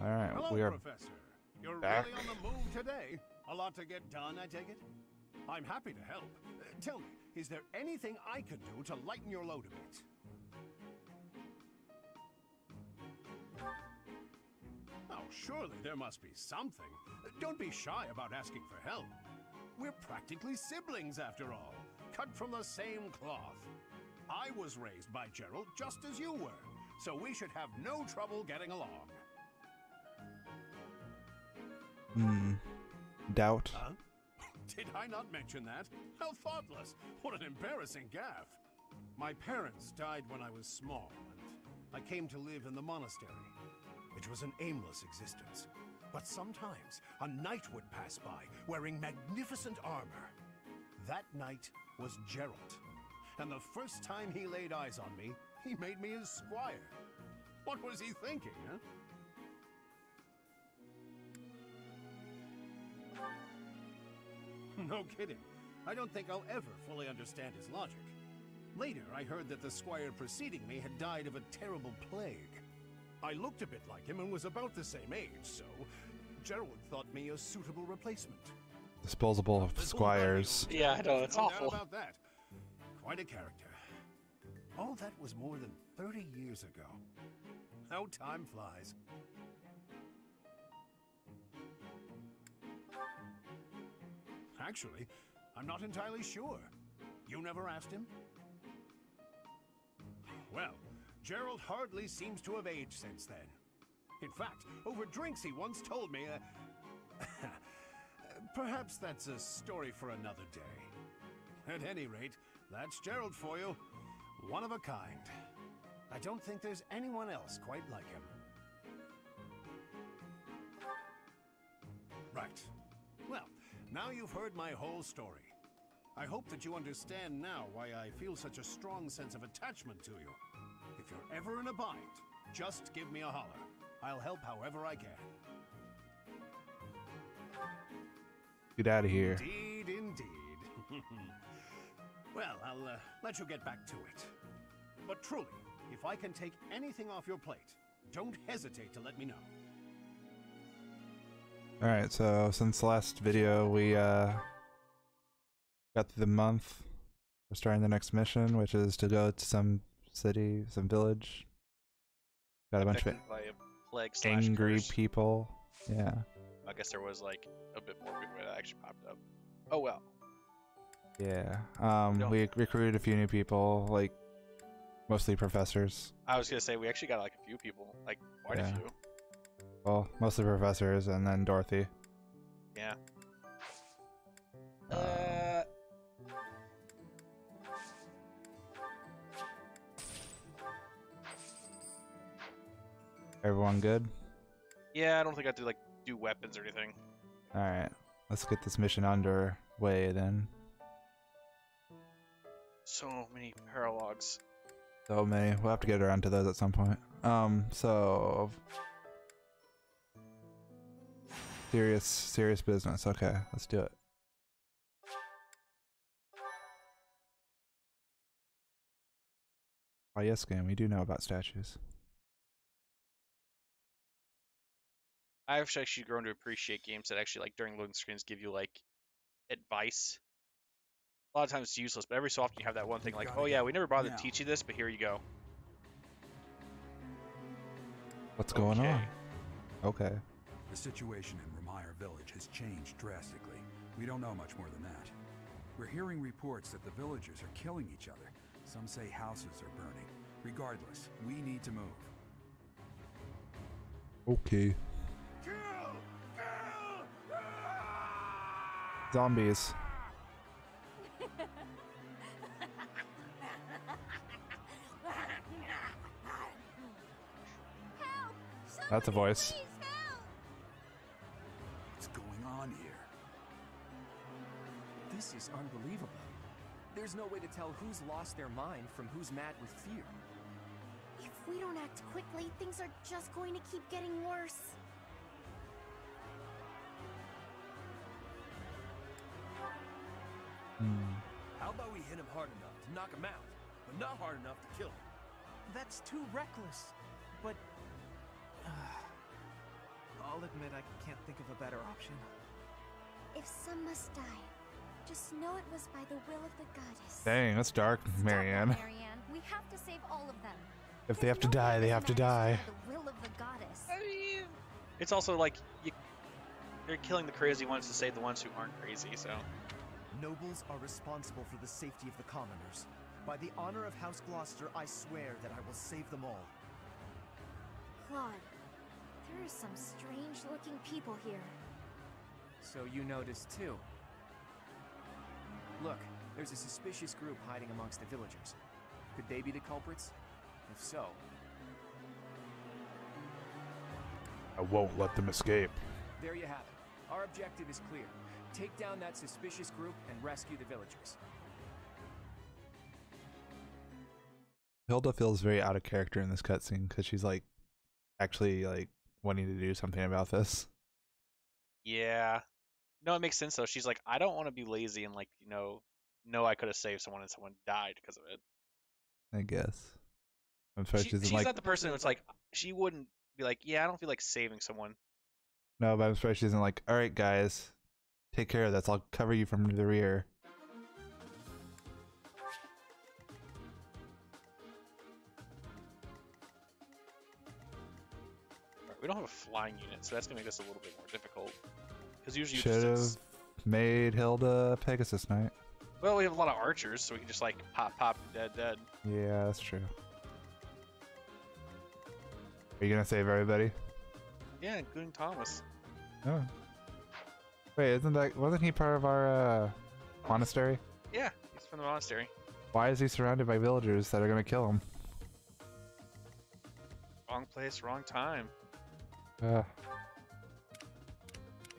All right, Hello, we are Professor. You're back. really on the move today. A lot to get done, I take it? I'm happy to help. Tell me, is there anything I can do to lighten your load a bit? Oh, surely there must be something. Don't be shy about asking for help. We're practically siblings, after all, cut from the same cloth. I was raised by Gerald just as you were, so we should have no trouble getting along. Doubt. Huh? Did I not mention that? How thoughtless! What an embarrassing gaffe! My parents died when I was small, and I came to live in the monastery. It was an aimless existence. But sometimes a knight would pass by, wearing magnificent armor. That knight was Gerald. And the first time he laid eyes on me, he made me his squire. What was he thinking, huh? No kidding. I don't think I'll ever fully understand his logic. Later, I heard that the squire preceding me had died of a terrible plague. I looked a bit like him and was about the same age, so Gerald thought me a suitable replacement. Disposable squires. Yeah, I know, it's No doubt awful. about that. Quite a character. All that was more than 30 years ago. How time flies. Actually, I'm not entirely sure. You never asked him? Well, Gerald hardly seems to have aged since then. In fact, over drinks he once told me, perhaps that's a story for another day. At any rate, that's Gerald for you. One of a kind. I don't think there's anyone else quite like him. Right. Well, now you've heard my whole story. I hope that you understand now why I feel such a strong sense of attachment to you. If you're ever in a bind, just give me a holler. I'll help however I can. Get out of here. Indeed, indeed. Well, I'll let you get back to it. But truly, if I can take anything off your plate, don't hesitate to let me know. Alright, so since the last video, we got through the month. We're starting the next mission, which is to go to some city, some village. Got a bunch of Affected by a plague / angry curse. people. Yeah. I guess there was like a bit more people that actually popped up. Oh well. Yeah. No. We recruited a few new people, like mostly professors. I was gonna say we actually got like a few people, like quite Yeah. a few. Well, mostly professors, and then Dorothy. Yeah. Everyone good? Yeah, I don't think I have to like do weapons or anything. Alright. Let's get this mission underway then. So many paralogues. So many. We'll have to get around to those at some point. So serious business. Okay, let's do it. Oh yes, game. We do know about statues. I've actually grown to appreciate games that actually like during loading screens give you like advice. A lot of times it's useless, but every so often you have that one thing like, oh yeah, we never bothered Now. teaching this, but here you go. What's going Okay. on? Okay. The situation in Ramire Village has changed drastically. We don't know much more than that. We're hearing reports that the villagers are killing each other. Some say houses are burning. Regardless, we need to move. Okay. Kill! Kill! Zombies. Help! That's a Somebody voice. please help! What's going on here? This is unbelievable. There's no way to tell who's lost their mind from who's mad with fear. If we don't act quickly, things are just going to keep getting worse. How about we hit him hard enough to knock him out, but not hard enough to kill him? That's too reckless. But admit I can't think of a better option. If some must die, just know it was by the will of the goddess. Dang, that's dark, Marianne. Stop that, Marianne. We have to save all of them. If they have to die, they have to die. The will of the goddess. I mean, it's also like they're killing the crazy ones to save the ones who aren't crazy. So Nobles are responsible for the safety of the commoners. By the honor of House Gloucester, I swear that I will save them all. Claude, there are some strange-looking people here. So you noticed too. Look, there's a suspicious group hiding amongst the villagers. Could they be the culprits? If so... I won't let them escape. There you have it. Our objective is clear. Take down that suspicious group and rescue the villagers. Hilda feels very out of character in this cutscene because she's like actually like wanting to do something about this. yeah, no, it makes sense though. She's like, I don't want to be lazy and like know I could have saved someone and someone died because of it. I guess. I'm sorry, She's like, not the person who's like, she wouldn't be like, yeah, I don't feel like saving someone. no, but I'm sorry she isn't like, all right, guys, take care of this. I'll cover you from the rear. Right, we don't have a flying unit, so that's gonna make this a little bit more difficult. Because usually Should have just, made Hilda Pegasus Knight. well, we have a lot of archers, so we can just like pop, dead. Yeah, that's true. Are you gonna save everybody? Yeah, including Thomas. Oh. Wait, wasn't he part of our monastery? Yeah, he's from the monastery. Why is he surrounded by villagers that are gonna kill him? Wrong place, wrong time. Uh,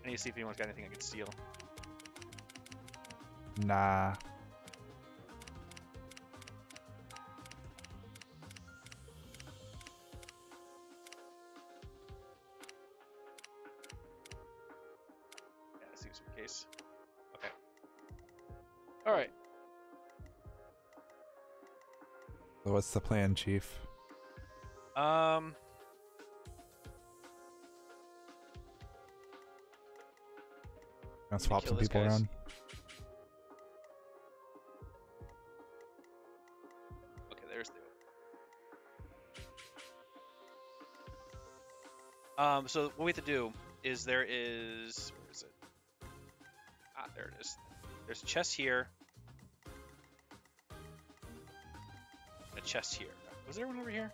I need to see if anyone's got anything I can steal. nah. Yeah, that seems to be the case. Okay. Alright. So what's the plan, Chief? Gonna swap kill some this people guys. around. Okay, there's the... so what we have to do is where is it? Ah, there it is. There's a chest here. A chest here. Was there one over here?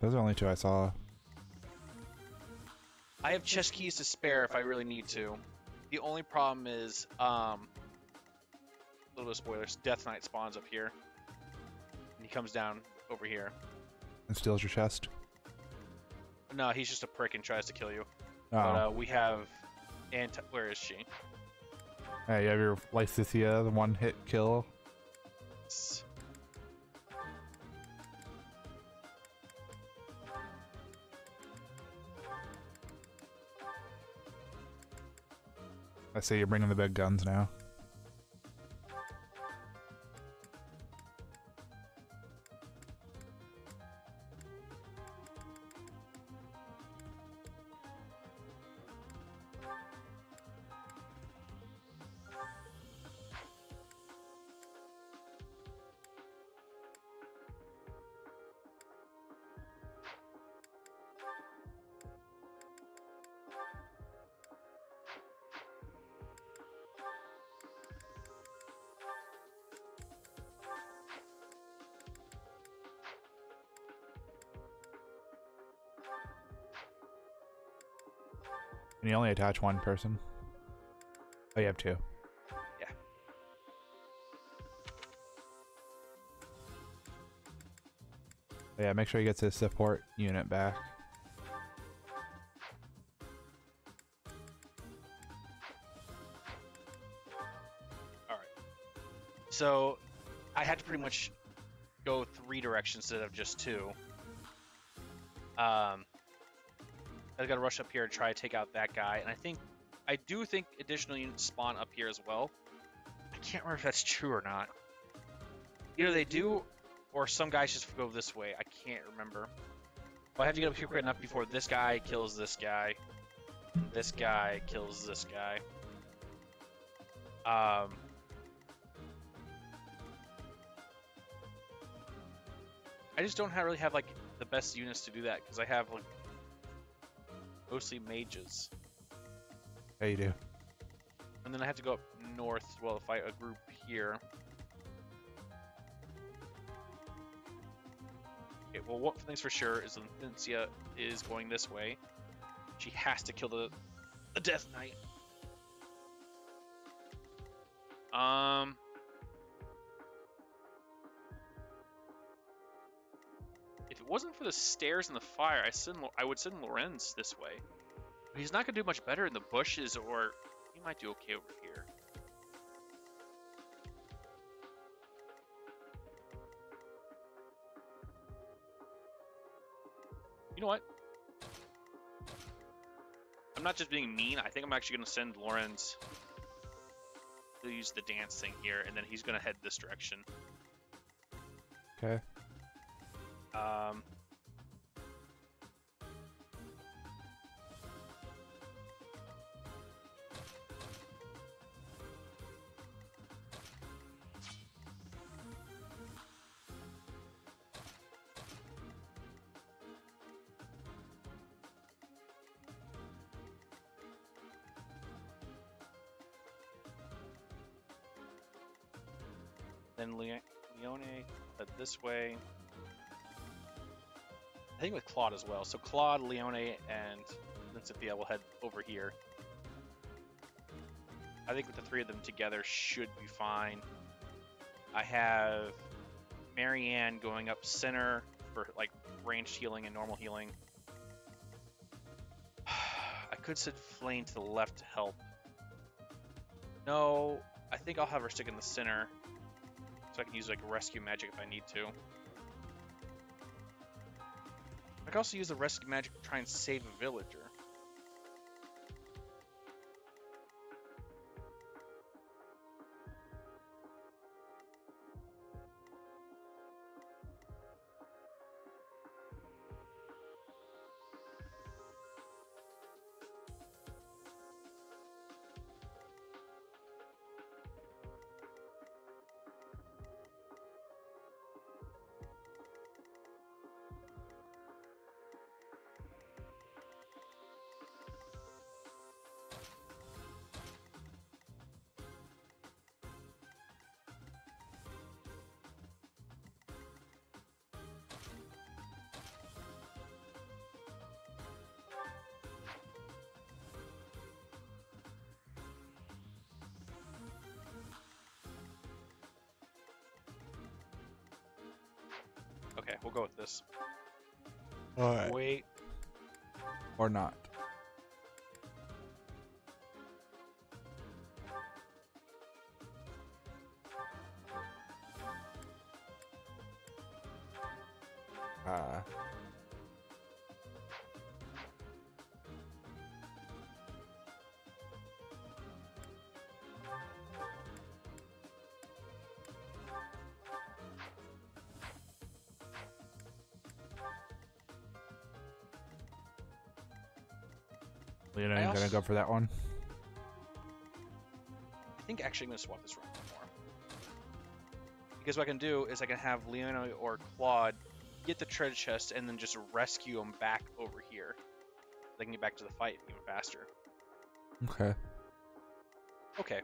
Those are only two I saw. I have chest keys to spare if I really need to. The only problem is, a little bit of spoilers, Death Knight spawns up here. And he comes down over here. And steals your chest. No, he's just a prick and tries to kill you. Oh. But we have... Where is she? Hey, you have your Lysithea, the one-hit kill. I say you're bringing the big guns now. And you only attach one person? Oh, you have two. Yeah. Yeah, make sure he gets his support unit back. Alright. So, I had to pretty much go 3 directions instead of just 2. I gotta rush up here and try to take out that guy, and I do think additional units spawn up here as well. I can't remember if that's true or not. Either they do, or some guys just go this way. I can't remember. Well, I have to get up here quick enough before this guy kills this guy. And this guy kills this guy. I just don't really have like the best units to do that because I have like mostly mages, Yeah, you do. and then I have to go up north as well to fight a group here. Okay, well, one thing's for sure is Lysithea is going this way. She has to kill the Death Knight. If it wasn't for the stairs and the fire, I would send Lorenz this way. But he's not gonna do much better in the bushes, or he might do okay over here. You know what? I'm not just being mean. I think I'm actually gonna send Lorenz to use the dance thing here, and then he's gonna head this direction. Okay. Then Leone head this way. I think with Claude as well. So Claude, Leone, and Lysithea will head over here. I think with the three of them together should be fine. I have Marianne going up center for like ranged healing and normal healing. I could send Flame to the left to help. No, I think I'll have her stick in the center so I can use like rescue magic if I need to. I can also use the rescue magic to try and save a villager. Okay, we'll go with this. Alright. Wait. Or not. You know, you're gonna go for that one. I think actually I'm going to swap this around more. Because what I can do is I can have Leona or Claude get the treasure chest and then just rescue them back over here. They can get back to the fight even faster. Okay. Okay.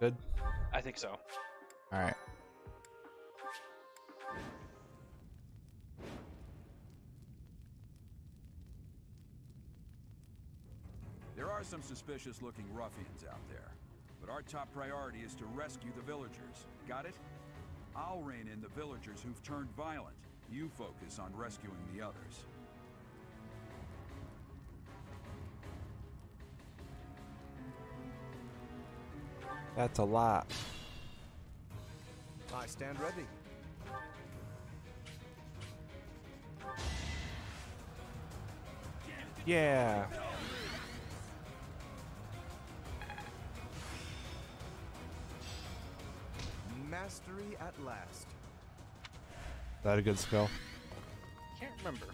Good? I think so. Alright. There are some suspicious-looking ruffians out there, but our top priority is to rescue the villagers. Got it? I'll rein in the villagers who've turned violent. You focus on rescuing the others. That's a lot. I stand ready. Yeah. Mastery at last. Is that a good skill? Can't remember.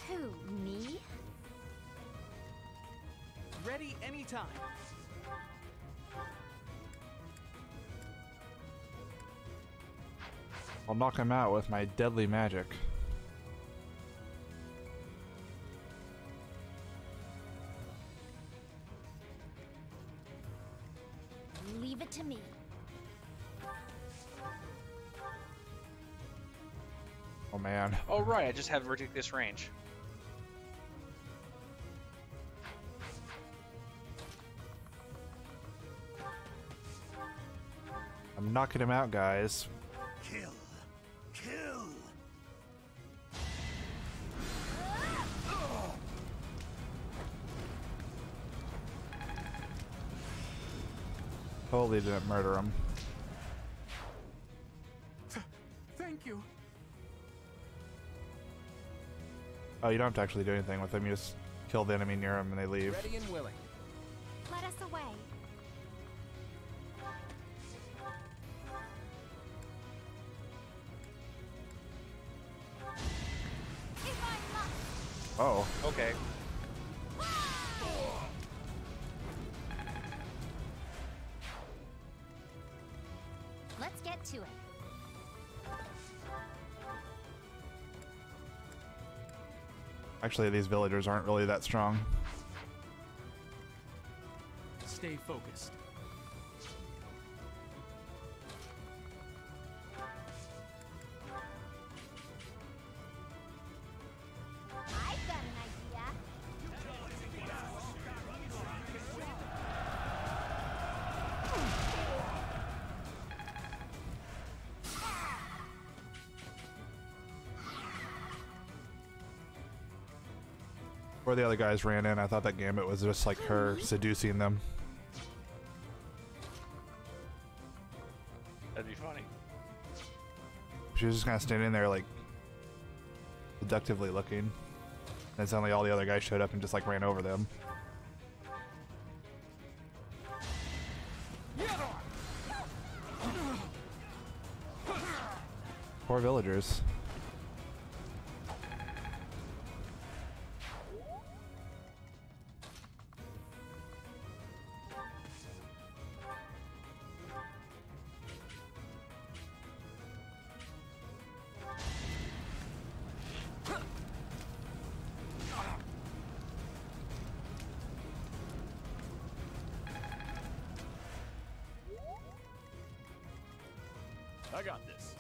Who, me? Ready anytime. I'll knock him out with my deadly magic. Leave it to me. Oh man. Oh right, I just have ridiculous range. I'm knocking him out, guys. Kill. Kill. Totally didn't murder him. Thank you. Oh, you don't have to actually do anything with them. You just kill the enemy near him and they leave. Ready and willing. Let us away. If I must. Oh. Okay. Let's get to it. Actually, these villagers aren't really that strong. Stay focused. I've got an idea. Before the other guys ran in, I thought that Gambit was just like her seducing them. That'd be funny. She was just kind of standing there like seductively looking. And suddenly all the other guys showed up and just like ran over them. Poor villagers. I got this.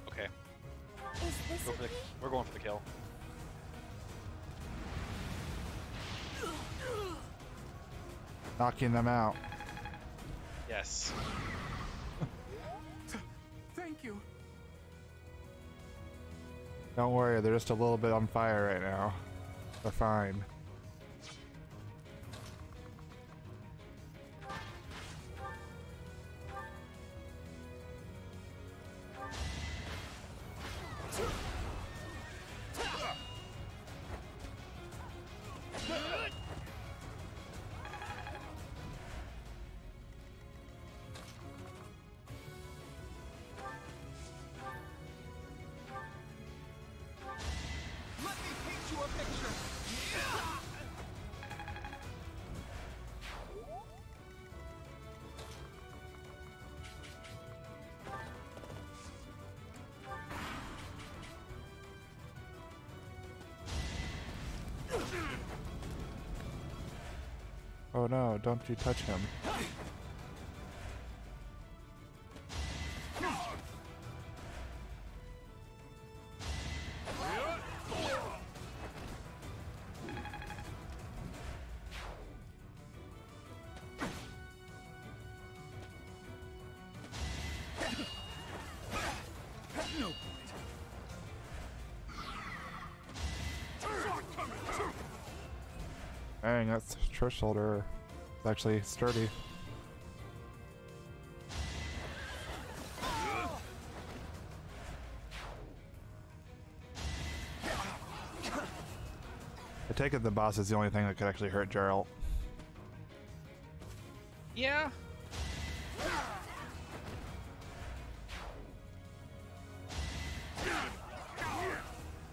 Okay. Is this Go for the, okay? we're going for the kill. Knocking them out. Yes. Thank you. Don't worry, they're just a little bit on fire right now. They're fine. Oh no, don't you touch him. Dang, that's Trish shoulder. It's actually sturdy. I take it the boss is the only thing that could actually hurt Geralt. Yeah.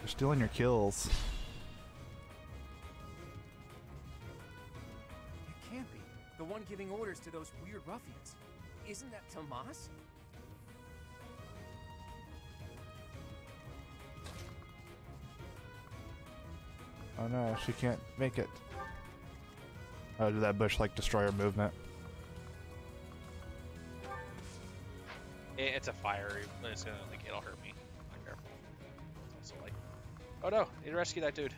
You're stealing your kills. It can't be. The one giving orders to those weird ruffians. Isn't that Tomas? Oh no, she can't make it. Oh, did that bush like destroy her movement? It's a fiery, but it's gonna, like, it'll hurt me. Not careful. It's also like, oh no, need to rescue that dude.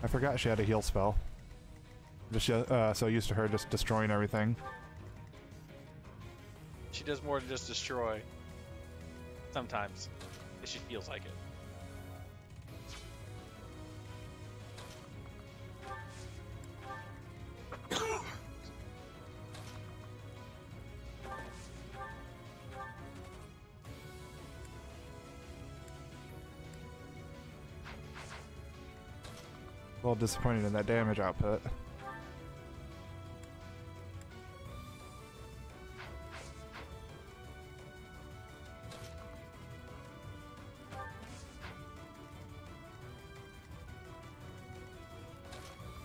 I forgot she had a heal spell. Just so used to her just destroying everything. She does more than just destroy. Sometimes. If she feels like it. A little disappointed in that damage output.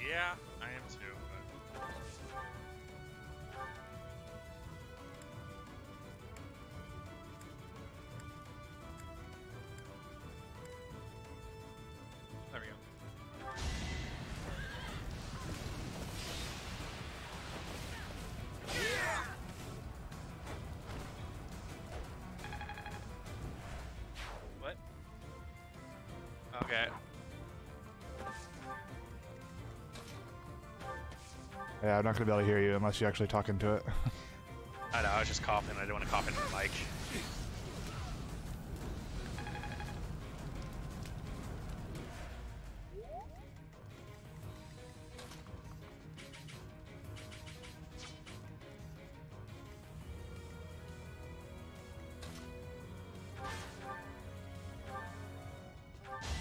Yeah, I am too, but... There we go. What? Okay. Yeah, I'm not gonna be able to hear you unless you're actually talking to it. I know, I was just coughing. I didn't want to cough into the mic.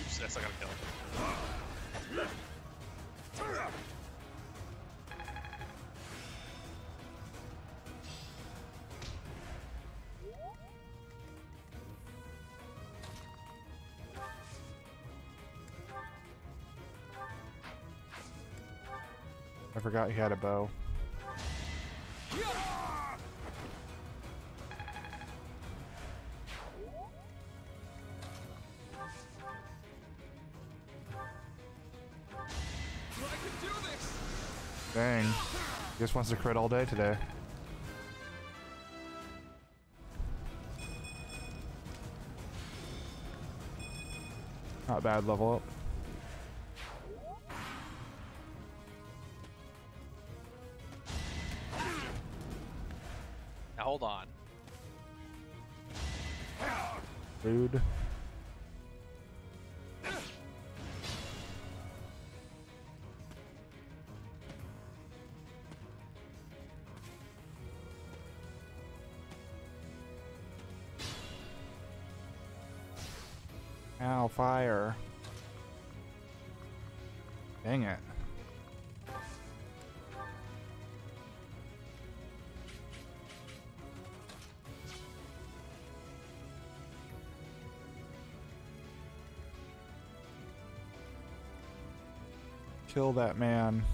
Oops, that's not gonna kill him. I forgot he had a bow. Dang. He just wants to crit all day today. Not bad level up. Now hold on. Rude. Ow, fire. Dang it. Kill that man.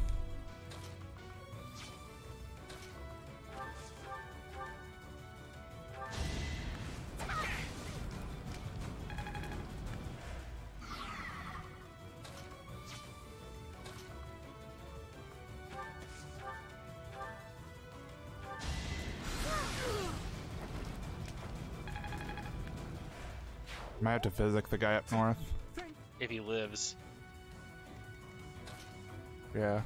Might have to physic the guy up north. If he lives. Yeah.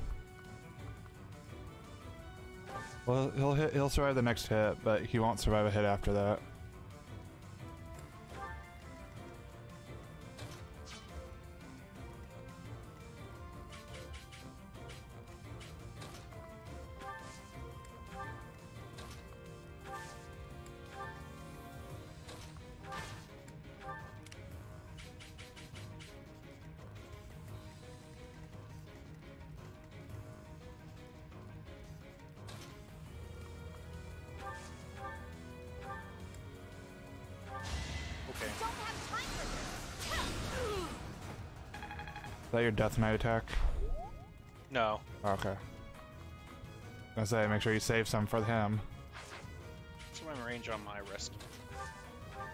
Well, he'll survive the next hit, but he won't survive a hit after that. Is that your Death Knight attack? No. Okay. I was gonna say, make sure you save some for him. What's my range on my rescue?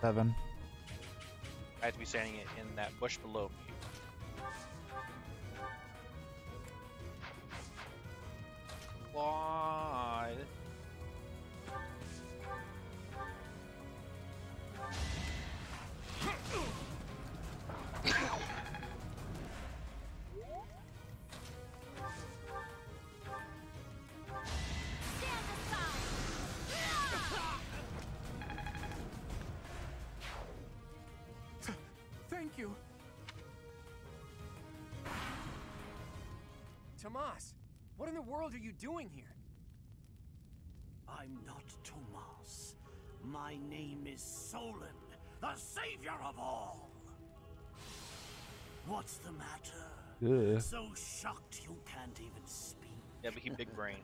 7. I have to be standing in that bush below me. Why? Thank you. Tomas, what in the world are you doing here? I'm not Tomas. My name is Solon, the savior of all. What's the matter? Ugh. So shocked you can't even speak. Yeah, but he big brain.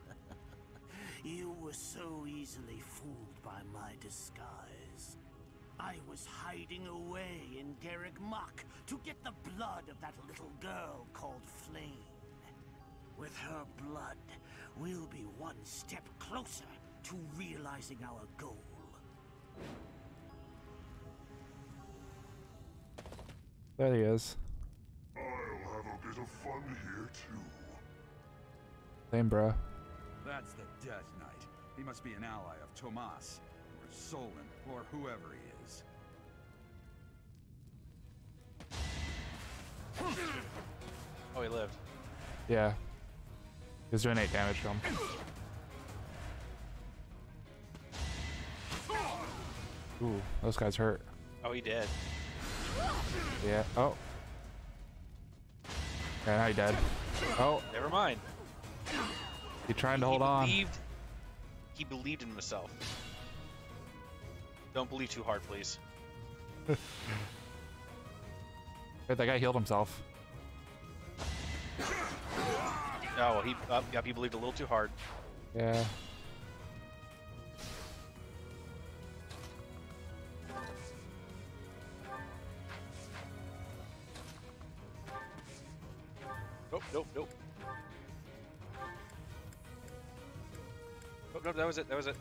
You were so easily fooled by my disguise. I was hiding away in Garrick Muck to get the blood of that little girl called Flame. With her blood, we'll be one step closer to realizing our goal. There he is. I'll have a bit of fun here too. Same, bro. That's the Death Knight. He must be an ally of Tomas, or Solon, or whoever he is. Oh, he lived. Yeah. He was doing 8 damage to him. Ooh, those guys hurt. Oh, he did. Yeah. Oh. Okay, now he dead. Oh, Never mind. he trying to hold on. He believed in himself. Don't believe too hard, please. Wait, that guy healed himself. No, well, he believed a little too hard. Yeah. Nope, nope, nope. Nope, nope, that was it, that was it.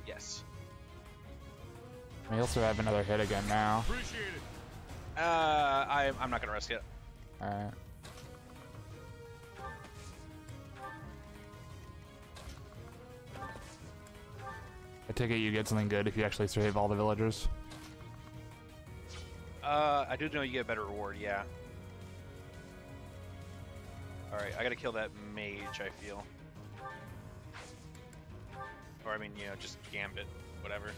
Yes. I mean, he'll survive another hit again now. Appreciate it. I'm not gonna risk it. Alright. I take it you get something good if you actually save all the villagers. I do know you get a better reward, yeah. Alright, I gotta kill that mage, I feel. Or, I mean, you know, just gambit, whatever.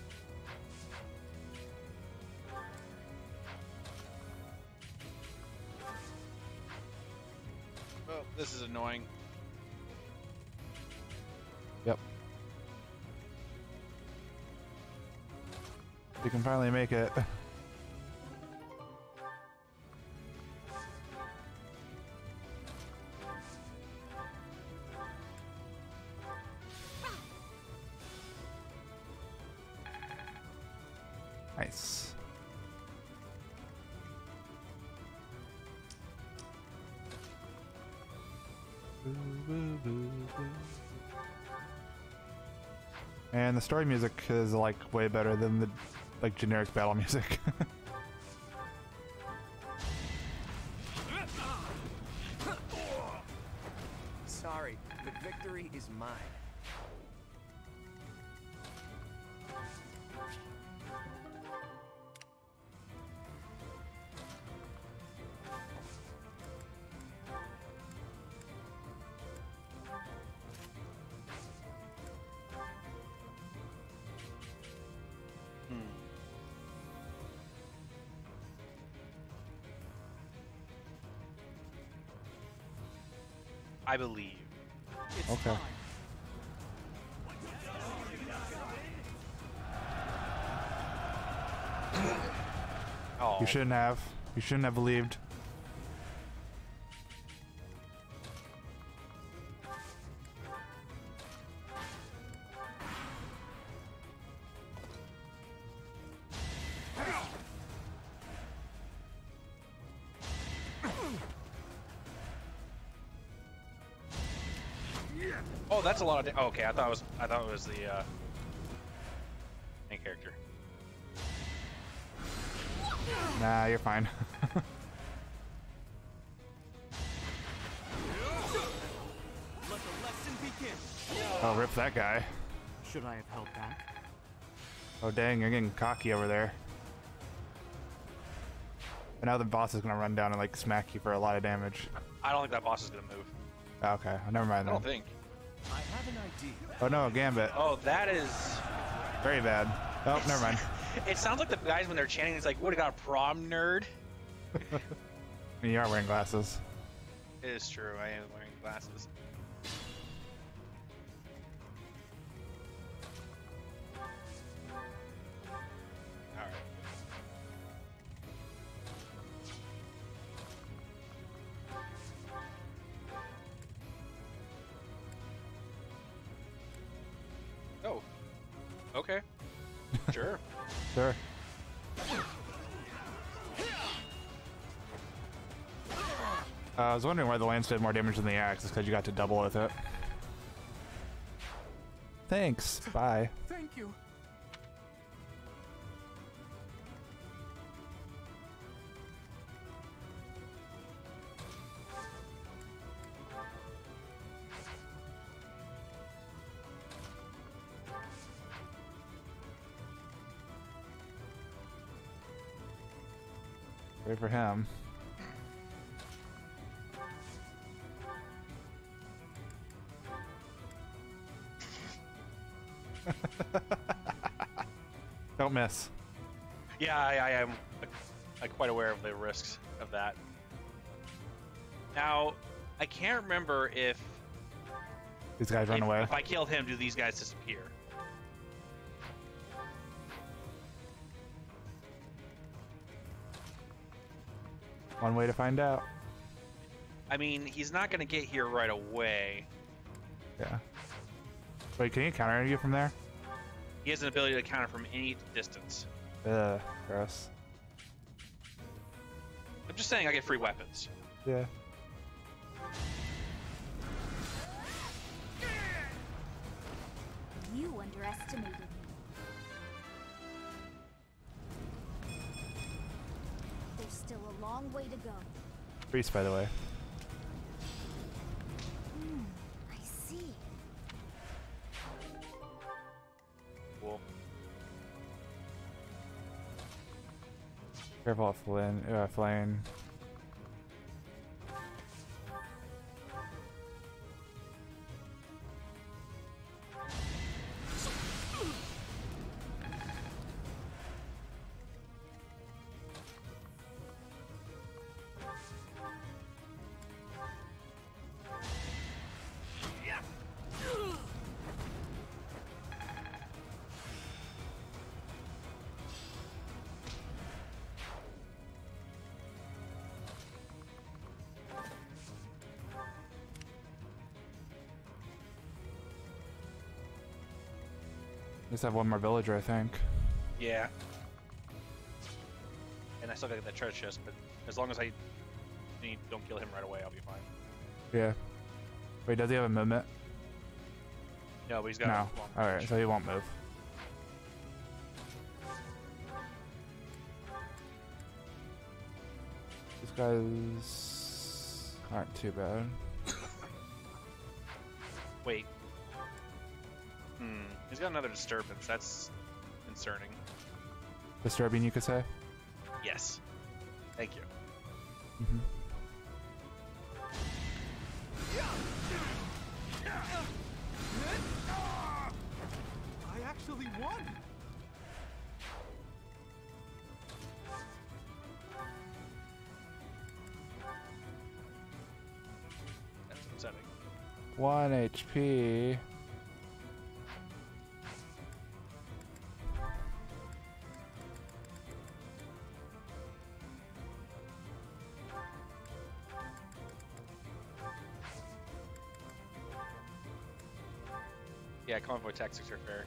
Oh, this is annoying. Yep. You can finally make it. Nice. And the story music is like way better than the like generic battle music. Sorry, but victory is mine. I believe. Okay. Oh. You shouldn't have. You shouldn't have believed. Oh, that's a lot of. Oh, okay, I thought it was the main character. Nah, you're fine. Let the lesson begin. Oh, rip that guy. Should I have held back? Oh dang, you're getting cocky over there. And now the boss is gonna run down and like smack you for a lot of damage. I don't think that boss is gonna move. Okay, never mind I then. don't think. I have an idea. Oh no, Gambit. Oh, that is. Very bad. Oh, never mind. It sounds like the guys when they're chanting. It's like, what, got a prom nerd? I mean, you are wearing glasses. It is true. I am wearing glasses. All right. Oh. Okay. Sure. Sure. I was wondering why the lance did more damage than the axe. It's because you got to double with it. Thanks. Bye. Thank you. Wait for him. Don't miss. Yeah, I am quite aware of the risks of that. Now, I can't remember if These guys run away. if I kill him, do these guys disappear? One way to find out. I mean, he's not going to get here right away. Yeah. Wait, can you counter you from there? He has an ability to counter from any distance. Ugh, gross. I'm just saying I get free weapons. Yeah. You underestimated me. There's still a long way to go. Priest, by the way. I see. Cool. Careful of Flame. Just have one more villager, I think. Yeah. And I still gotta get that treasure chest, but as long as I don't kill him right away, I'll be fine. Yeah. Wait, does he have a movement? No, but he's got No. a long Alright, range. so he won't move. These guys aren't too bad. Wait. He's got another disturbance. That's concerning. Disturbing, you could say? Yes. Thank you. Mm-hmm. I actually won! That's upsetting. 1 HP. Yeah, convoy tactics are fair.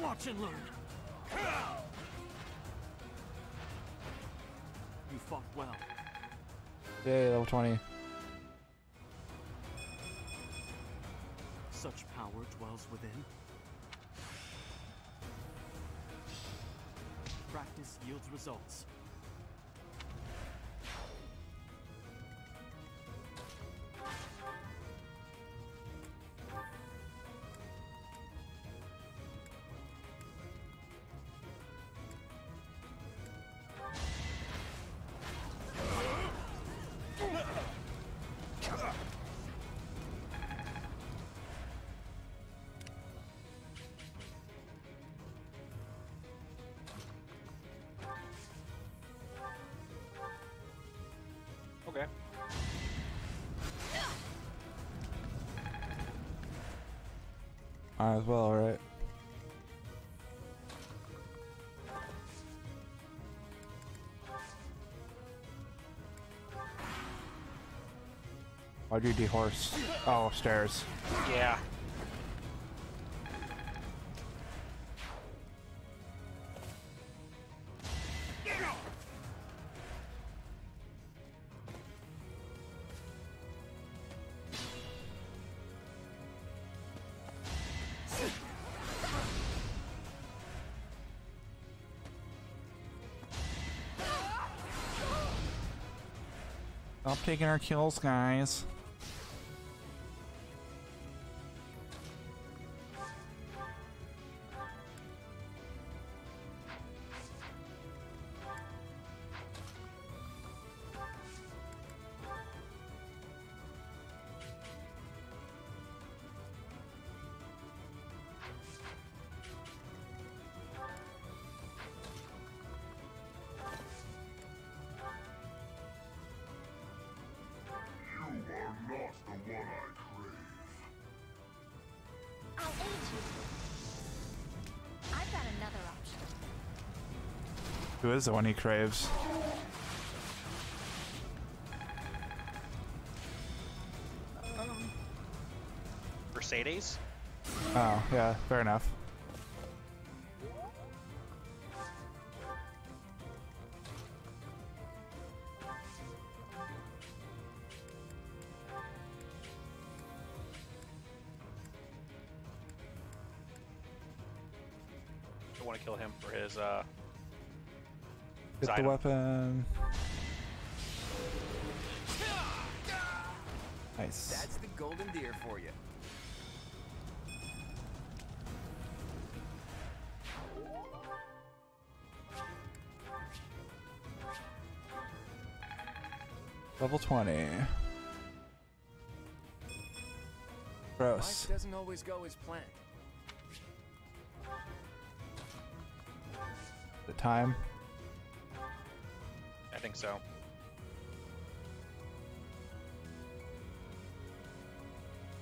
Watch and learn! You fought well. Yay, level 20. Such power dwells within. Practice yields results. Okay. Might as well, right? Why'd you dehorse? Oh, stairs. Yeah. Stop taking our kills, guys. I'll aid you. I've got another option. Who is the one he craves? Mercedes? Oh, yeah, fair enough. I want to kill him for his Get the item. weapon. Nice. That's the golden deer for you. Level 20. Gross. Life doesn't always go as planned. The time. I think so.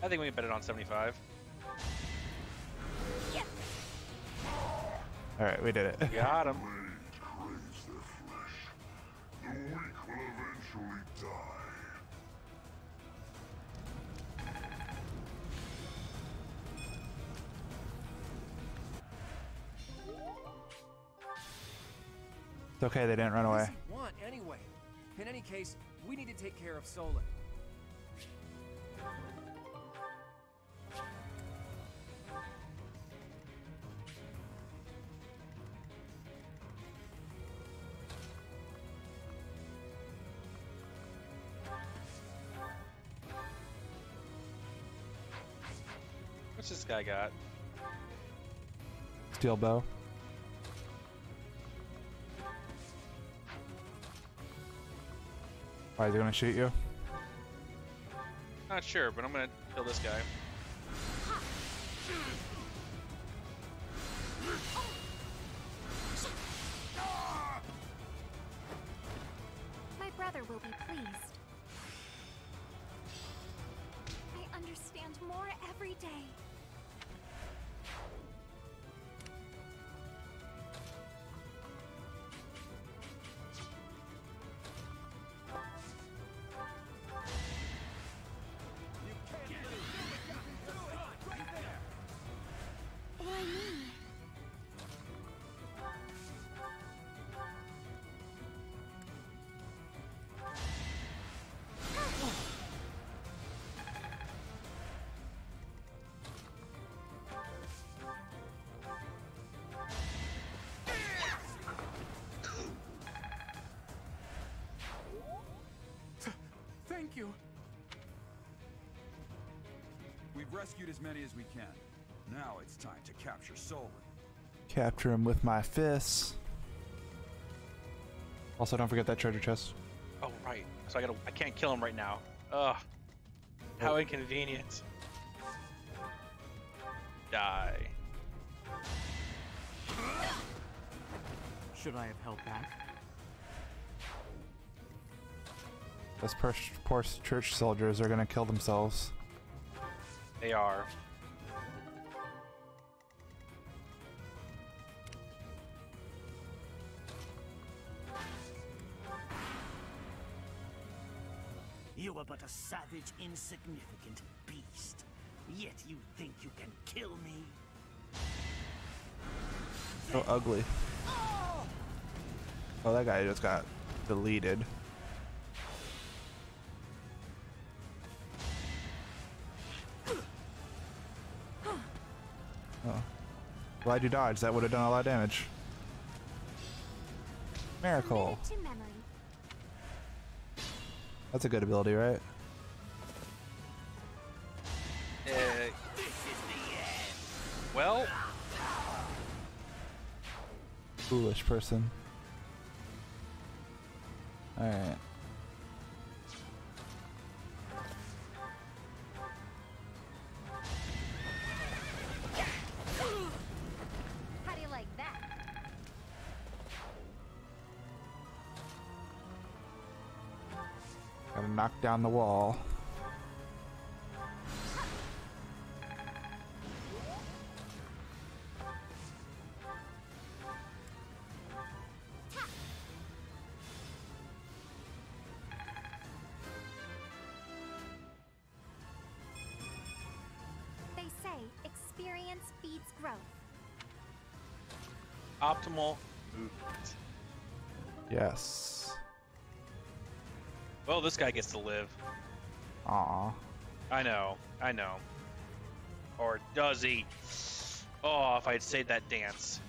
I think we can bet it on 75. Alright, we did it. Got him. Craves their flesh. The weak will eventually die. It's okay, they didn't run What away. does he want anyway? In any case, We need to take care of Solar. What's this guy got? Steel bow. Why is he gonna shoot you? Not sure, but I'm gonna kill this guy. My brother will be pleased. I understand more every day. Why me? Thank you. We've rescued as many as we can. Now it's time to capture Solon. Capture him with my fists. Also, don't forget that treasure chest. Oh right. So I can't kill him right now. Ugh. How inconvenient. Die. Should I have held back? Those poor church soldiers are gonna kill themselves. They are. You are but a savage, insignificant beast. Yet you think you can kill me? So ugly. Oh, that guy just got deleted. Oh. Glad you dodged. That would have done a lot of damage. Miracle. Commit to memory. That's a good ability, right? Well, Foolish person. Alright. How do you like that? Gotta knock down the wall. They say experience feeds growth. optimal movement. Yes. Well, this guy gets to live. Aw. I know. Or does he? Oh, if I had saved that dance.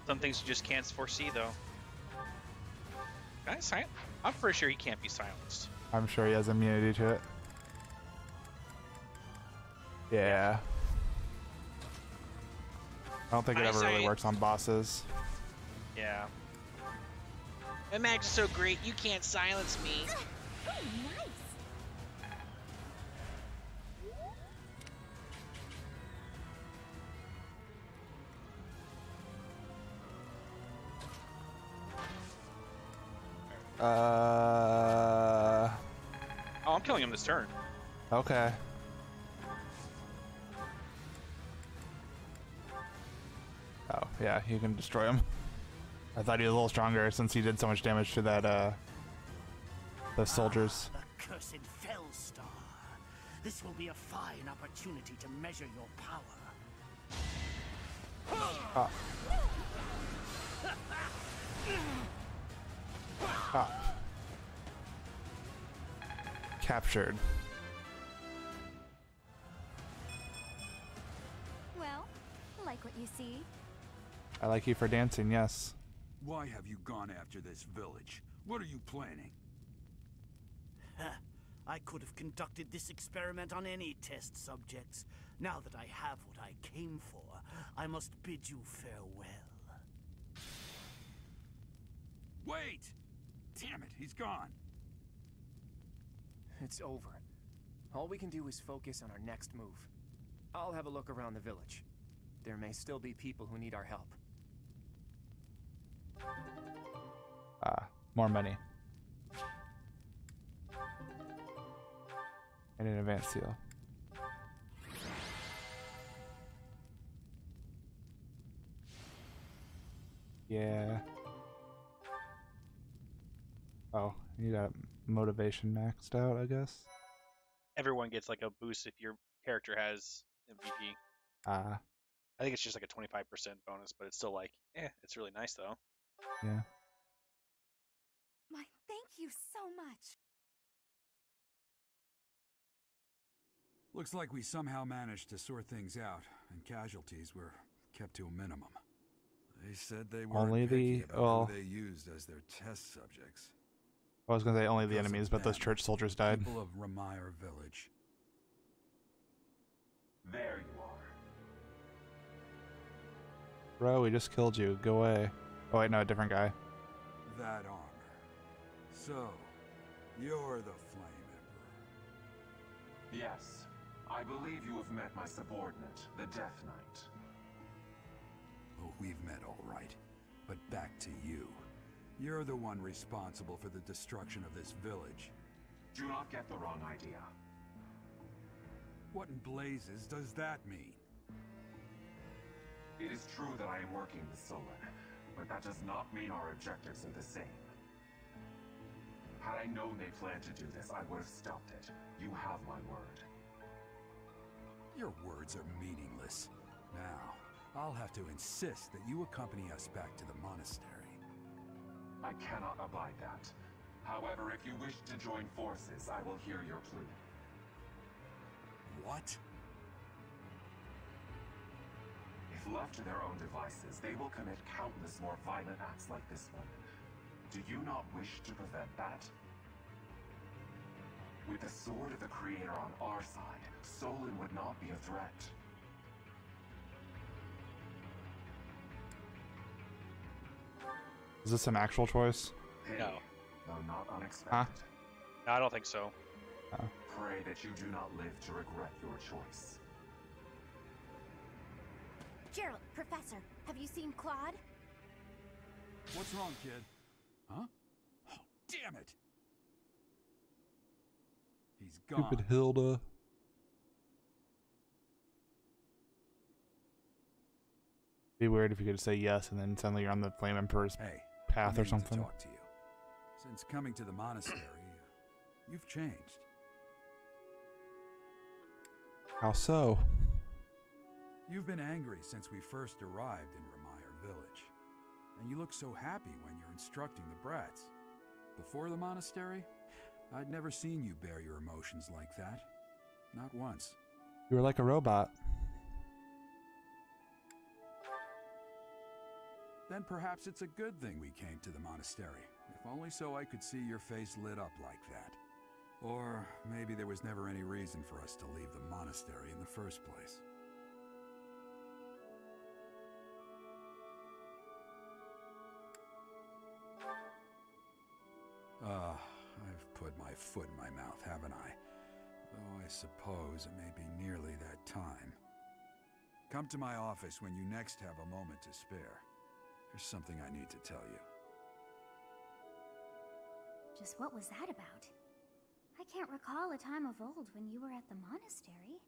Some things you just can't foresee, though. Can I silence? I'm pretty sure he can't be silenced. I'm sure he has immunity to it. Yeah. I don't think it ever really works on bosses. Yeah. My mag's so great, you can't silence me. Oh, nice. Oh, I'm killing him this turn. Okay. Oh, yeah, you can destroy him. I thought he was a little stronger since he did so much damage to that, those soldiers. The cursed Fellstar. This will be a fine opportunity to measure your power. Ah. Ah. Captured. Well, like what you see? I like you for dancing, yes. Why have you gone after this village? What are you planning? I could have conducted this experiment on any test subjects. Now that I have what I came for, I must bid you farewell. Wait! Damn it, he's gone. It's over. All we can do is focus on our next move. I'll have a look around the village. There may still be people who need our help. More money. And an advanced seal. Yeah. Oh, you got motivation maxed out, I guess? Everyone gets like a boost if your character has MVP. Ah, I think it's just like a 25% bonus, but it's still like, it's really nice though. yeah. My, thank you so much. Looks like we somehow managed to sort things out, and casualties were kept to a minimum. They said they weren't Only picky the- about well- who they used as their test subjects. I was gonna say only the Because of enemies, but those them, church soldiers died. People of Ramire Village. There you are. Bro, we just killed you. Go away. Oh wait, no, a different guy. That armor. So, you're the Flame Emperor. Yes, I believe you have met my subordinate, the Death Knight. Oh, we've met all right. But back to you. You're the one responsible for the destruction of this village. Do not get the wrong idea. What in blazes does that mean? It is true that I am working with Solon, but that does not mean our objectives are the same. Had I known they planned to do this, I would have stopped it. You have my word. Your words are meaningless. Now, I'll have to insist that you accompany us back to the monastery. I cannot abide that. However, if you wish to join forces, I will hear your plea. What? If left to their own devices, they will commit countless more violent acts like this one. Do you not wish to prevent that? With the sword of the Creator on our side, Solon would not be a threat. Is this an actual choice? Hey, No. though not unexpected. Huh? No, I don't think so. Pray that you do not live to regret your choice. Gerald, Professor, have you seen Claude? What's wrong, kid? Huh? Oh, damn it! He's gone. Stupid Hilda. Be weird if you could say yes and then suddenly you're on the Flame Emperor's Hey, path I or need something. To talk to you. Since coming to the monastery, you've changed. How so? You've been angry since we first arrived in Ramire Village. And you look so happy when you're instructing the brats. Before the monastery, I'd never seen you bear your emotions like that. Not once. You were like a robot. Then perhaps it's a good thing we came to the monastery. If only so I could see your face lit up like that. Or maybe there was never any reason for us to leave the monastery in the first place. I've put my foot in my mouth, haven't I? Though I suppose it may be nearly that time. Come to my office when you next have a moment to spare. There's something I need to tell you. Just what was that about? I can't recall a time of old when you were at the monastery.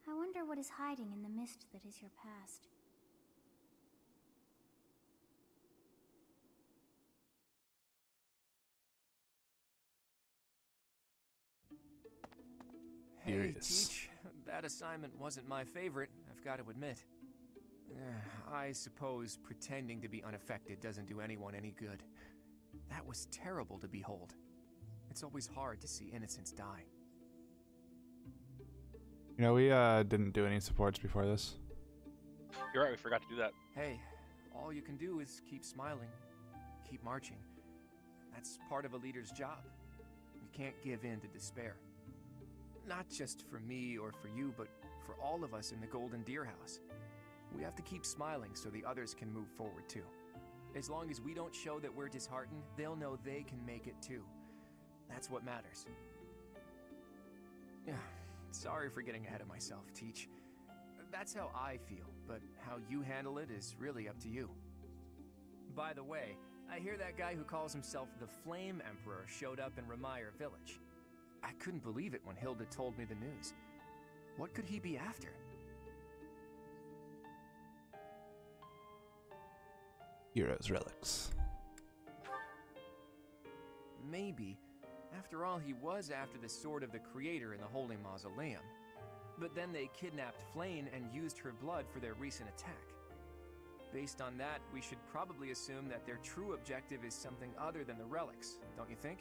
I wonder what is hiding in the mist that is your past. Hey, Furious. Teach, that assignment wasn't my favorite, I've got to admit. I suppose pretending to be unaffected doesn't do anyone any good. That was terrible to behold. It's always hard to see innocents die. You know, we didn't do any supports before this. You're right, we forgot to do that. Hey, all you can do is keep smiling, keep marching. That's part of a leader's job. You can't give in to despair. Not just for me or for you, but for all of us in the Golden Deer House. We have to keep smiling so the others can move forward too. As long as we don't show that we're disheartened, they'll know they can make it too. That's what matters. Yeah, sorry for getting ahead of myself, Teach. That's how I feel, but how you handle it is really up to you. By the way, I hear that guy who calls himself the Flame Emperor showed up in Remire Village. I couldn't believe it when Hilda told me the news. What could he be after? Heroes relics. Maybe, after all, he was after the Sword of the Creator in the Holy Mausoleum. But then they kidnapped Flame and used her blood for their recent attack. Based on that, we should probably assume that their true objective is something other than the relics, don't you think?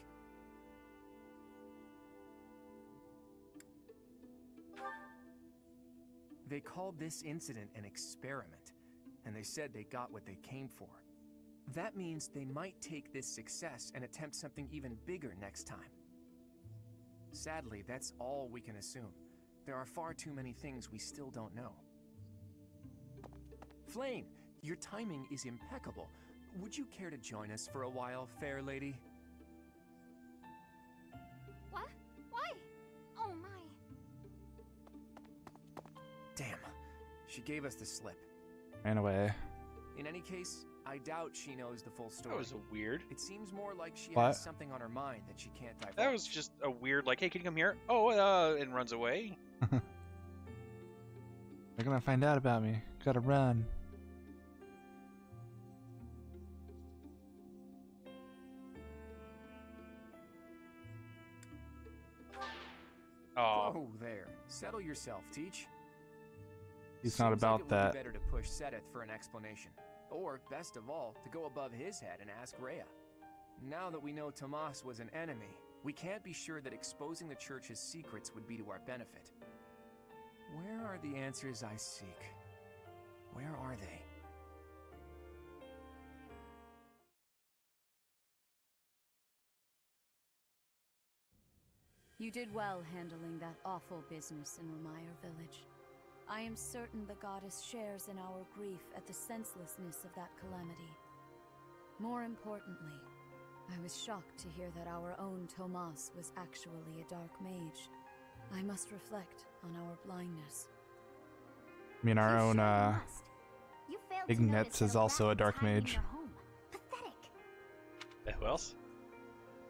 They called this incident an experiment, and they said they got what they came for. That means they might take this success and attempt something even bigger next time. Sadly, that's all we can assume. There are far too many things we still don't know. Flame, your timing is impeccable. Would you care to join us for a while, fair lady? What? Why? Oh my. Damn, she gave us the slip. Ran away. In any case, I doubt she knows the full story. That was weird. It seems more like she What? has something on her mind that she can't divulge. That was just a weird, like, hey, can you come here? Oh, and runs away. They're gonna find out about me. Gotta run. Oh, Oh, there. Settle yourself, Teach. He's not Seems about like it would that. be better to push Seteth for an explanation. Or, best of all, to go above his head and ask Rhea. Now that we know Tomas was an enemy, we can't be sure that exposing the Church's secrets would be to our benefit. Where are the answers I seek? Where are they? You did well handling that awful business in Remire Village. I am certain the goddess shares in our grief at the senselessness of that calamity. More importantly, I was shocked to hear that our own Tomas was actually a dark mage. I must reflect on our blindness. I mean, our You own, surely must. You failed to Ignatz notice is the also a rat dark hiding in mage. your home. Pathetic. who else?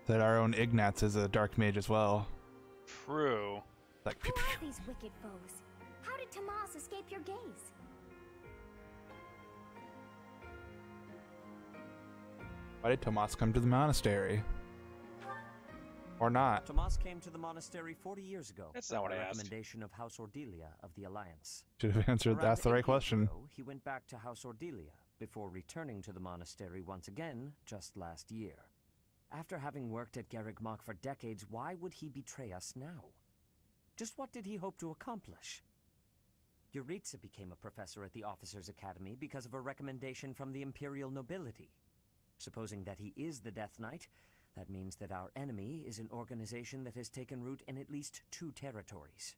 that our own Ignatz is a dark mage as well. True. Like, Who are these wicked foes? How did Tomas escape your gaze? why did Tomas come to the monastery? Or not? Tomas came to the monastery 40 years ago. That's not what at I the asked. recommendation of House Ordelia of the Alliance. Should have answered, Around that's the 8 right years question. ago, he went back to House Ordelia before returning to the monastery once again just last year. After having worked at Garreg-Mach for decades, why would he betray us now? Just what did he hope to accomplish? Yuritsa became a professor at the Officers' Academy because of a recommendation from the Imperial nobility. Supposing that he is the Death Knight, that means that our enemy is an organization that has taken root in at least 2 territories.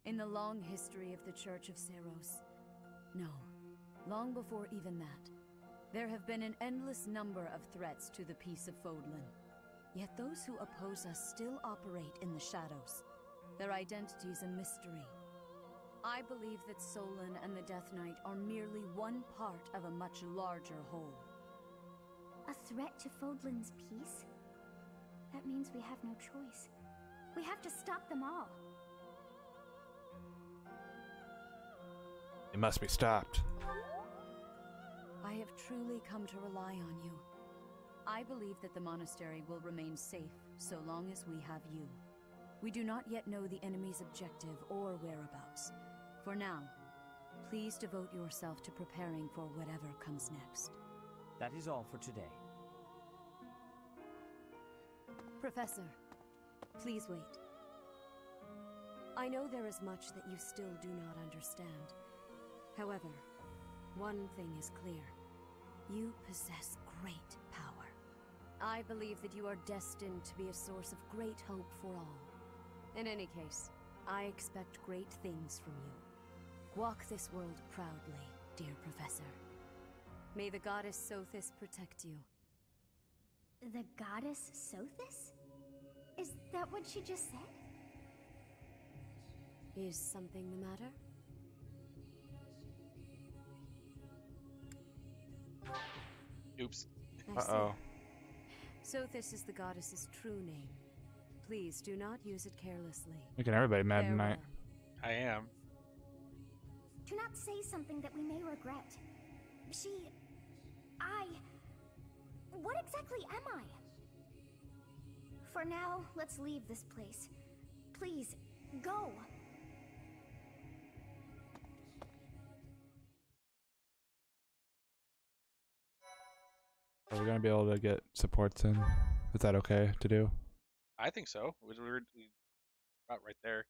In the long history of the Church of Seros, no, long before even that, there have been an endless number of threats to the peace of Fodlan. Yet those who oppose us still operate in the shadows. Their identity's a mystery. I believe that Solon and the Death Knight are merely one part of a much larger whole. A threat to Fodlan's peace? That means we have no choice. We have to stop them all. It must be stopped. I have truly come to rely on you. I believe that the monastery will remain safe so long as we have you. We do not yet know the enemy's objective or whereabouts. For now, please devote yourself to preparing for whatever comes next. That is all for today. Professor, please wait. I know there is much that you still do not understand. However, one thing is clear. You possess great power. I believe that you are destined to be a source of great hope for all. In any case, I expect great things from you. Walk this world proudly, dear Professor. May the goddess Sothis protect you. The goddess Sothis? Is that what she just said? Is something the matter? Oops. Uh-oh. Sothis is the goddess's true name. Please do not use it carelessly. Making everybody mad tonight. I am. Do not say something that we may regret. What exactly am I? For now, let's leave this place. Please, go. Are we gonna be able to get supports in? Is that okay to do? I think so. We about right there.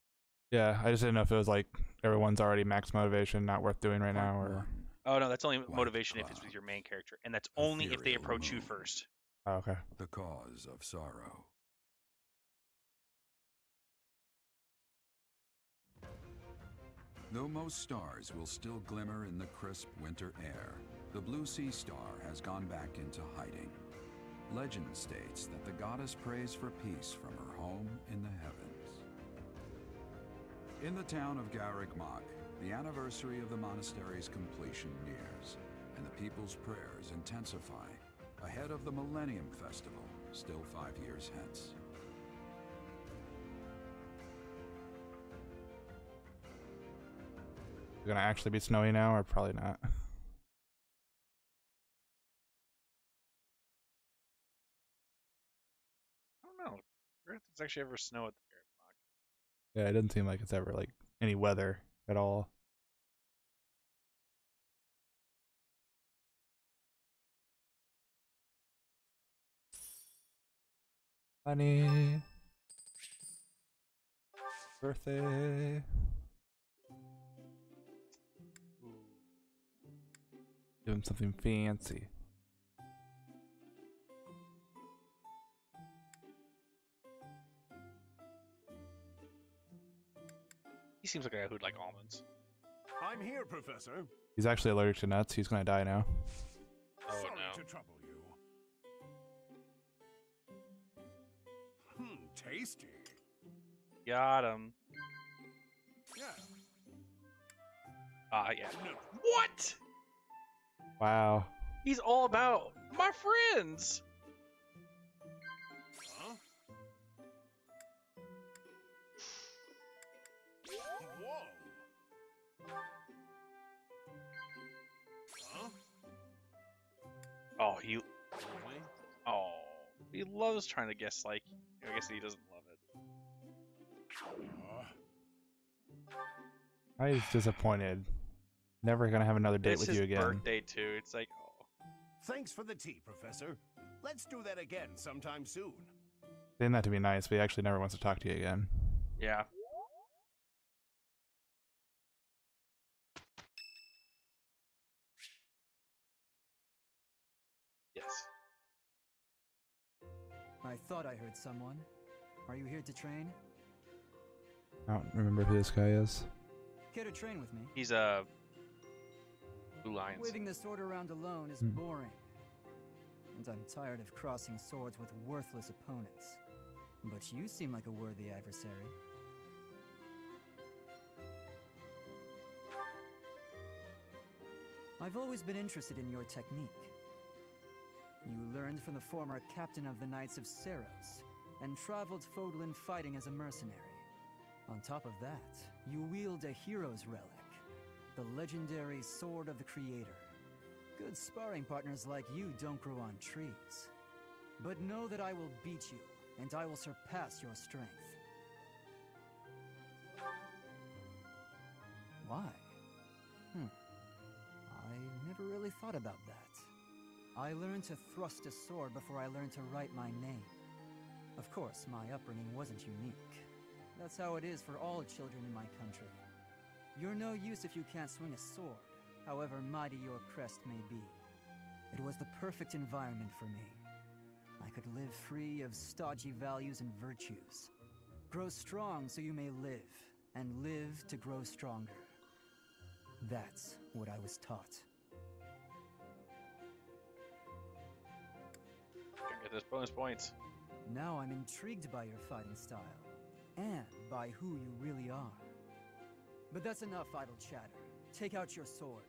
Yeah, I just didn't know if it was like everyone's already max motivation, not worth doing right now, or... Oh no, that's only motivation if it's with your main character, and that's only if they approach you first. Oh, okay. The cause of sorrow. Though most stars will still glimmer in the crisp winter air, the blue sea star has gone back into hiding. Legend states that the goddess prays for peace from her home in the heavens. In the town of Garreg-Mach, the anniversary of the monastery's completion nears, and the people's prayers intensify ahead of the Millennium Festival, still 5 years hence. Is it gonna actually be snowy now, or probably not? I don't know. I wonder if there's actually ever snow at the Garreg-Mach. Yeah, it doesn't seem like it's ever like any weather at all. Honey. Birthday. Give him something fancy. He seems like a guy who'd like almonds. I'm here, Professor. He's actually allergic to nuts. He's gonna die now. Oh Sorry no. to trouble you. Tasty. Got him. Yeah. Yeah. No. What? Wow. He's all about my friends. Huh? Whoa. Huh? Oh, he. Really? Oh, he loves trying to guess. Like, I guess he doesn't love it. He's disappointed. Never gonna have another date It's with his you again. birthday too. It's like, oh. Thanks for the tea, Professor. Let's do that again sometime soon. Saying that to be nice, but he actually never wants to talk to you again. Yeah. Yes. I thought I heard someone. Are you here to train? I don't remember who this guy is. Care to train with me? He's Blue Lions. Waving the sword around alone is boring. And I'm tired of crossing swords with worthless opponents. But you seem like a worthy adversary. I've always been interested in your technique. You learned from the former captain of the Knights of Seros, and traveled Fodlan fighting as a mercenary. On top of that, you wield a hero's relic, the legendary Sword of the Creator. Good sparring partners like you don't grow on trees. But know that I will beat you, and I will surpass your strength. Why? I never really thought about that. I learned to thrust a sword before I learned to write my name. Of course, my upbringing wasn't unique. That's how it is for all children in my country. You're no use if you can't swing a sword, however mighty your crest may be. It was the perfect environment for me. I could live free of stodgy values and virtues. Grow strong so you may live, and live to grow stronger. That's what I was taught. Get those bonus points. Now I'm intrigued by your fighting style, and by who you really are. But that's enough idle chatter. Take out your sword.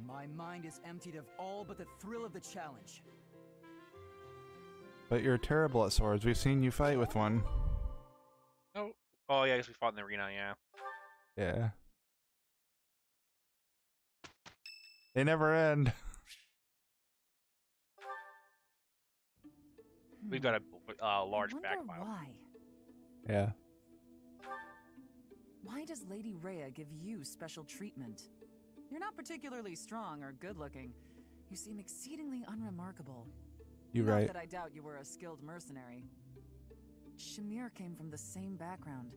My mind is emptied of all but the thrill of the challenge. But you're terrible at swords. We've seen you fight with one. Oh, oh yeah, I guess we fought in the arena, yeah. Yeah. They never end. We've got a large back pile. Why? Yeah. Why does Lady Rhea give you special treatment? You're not particularly strong or good-looking. You seem exceedingly unremarkable. You're Not right. that I doubt you were a skilled mercenary. Shamir came from the same background,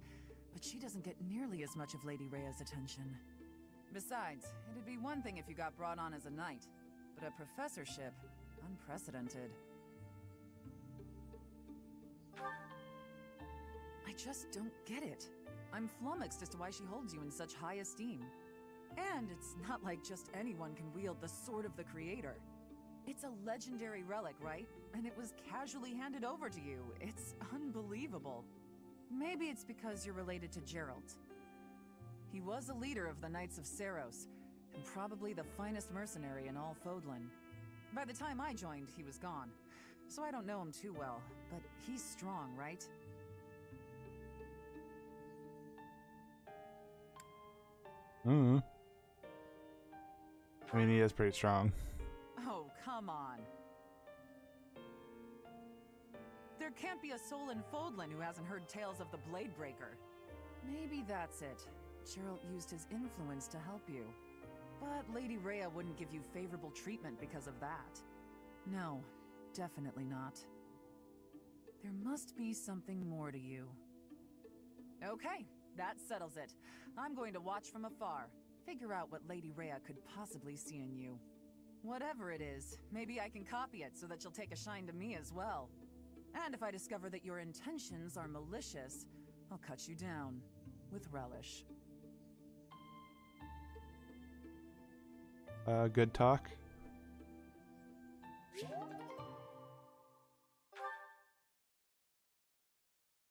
but she doesn't get nearly as much of Lady Rhea's attention. Besides, it'd be one thing if you got brought on as a knight, but a professorship, unprecedented. I just don't get it. I'm flummoxed as to why she holds you in such high esteem. And it's not like just anyone can wield the Sword of the Creator. It's a legendary relic, right? And it was casually handed over to you. It's unbelievable. Maybe it's because you're related to Geralt. He was a leader of the Knights of Seiros, and probably the finest mercenary in all Fodlan. By the time I joined, he was gone. So I don't know him too well, but he's strong, right? Mm-hmm. I mean, he is pretty strong. Oh, come on. There can't be a soul in Fodlan who hasn't heard tales of the Bladebreaker. Maybe that's it. Geralt used his influence to help you. But Lady Rhea wouldn't give you favorable treatment because of that. No, definitely not. There must be something more to you. Okay, that settles it. I'm going to watch from afar. Figure out what Lady Rhea could possibly see in you. Whatever it is, maybe I can copy it so that you'll take a shine to me as well. And if I discover that your intentions are malicious, I'll cut you down with relish. Good talk.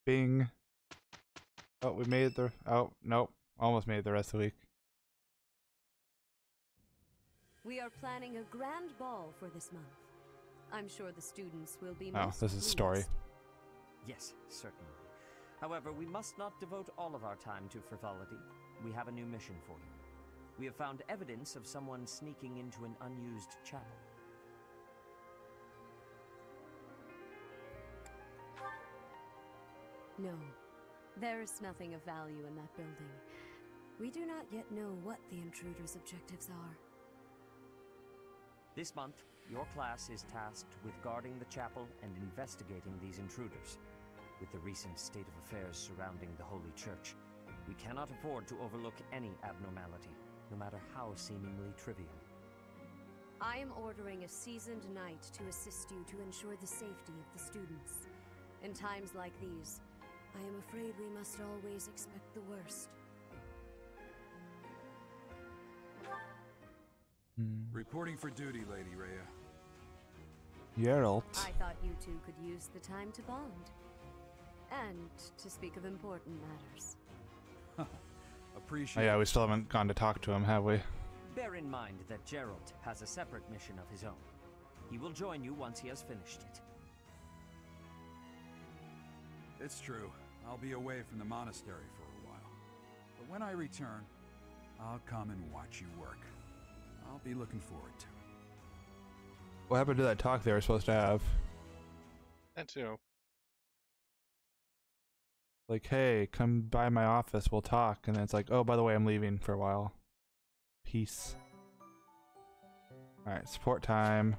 Bing. Oh, we made the... Oh, nope. Almost made the rest of the week. We are planning a grand ball for this month. I'm sure the students will be Oh, most this is story. pleased. Yes, certainly. However, we must not devote all of our time to frivolity. We have a new mission for you. We have found evidence of someone sneaking into an unused chapel. No, there is nothing of value in that building. We do not yet know what the intruder's objectives are. This month, your class is tasked with guarding the chapel and investigating these intruders. With the recent state of affairs surrounding the Holy Church, we cannot afford to overlook any abnormality, no matter how seemingly trivial. I am ordering a seasoned knight to assist you to ensure the safety of the students. In times like these, I am afraid we must always expect the worst. Reporting for duty, Lady Rhea. Geralt. I thought you two could use the time to bond. And to speak of important matters. Appreciate Oh yeah, we still haven't gone to talk to him, have we? Bear in mind that Geralt has a separate mission of his own. He will join you once he has finished it. It's true. I'll be away from the monastery for a while. But when I return, I'll come and watch you work. I'll be looking forward to it. What happened to that talk they were supposed to have? That too. Like, hey, come by my office, we'll talk. And then it's like, oh, by the way, I'm leaving for a while. Peace. Alright, support time.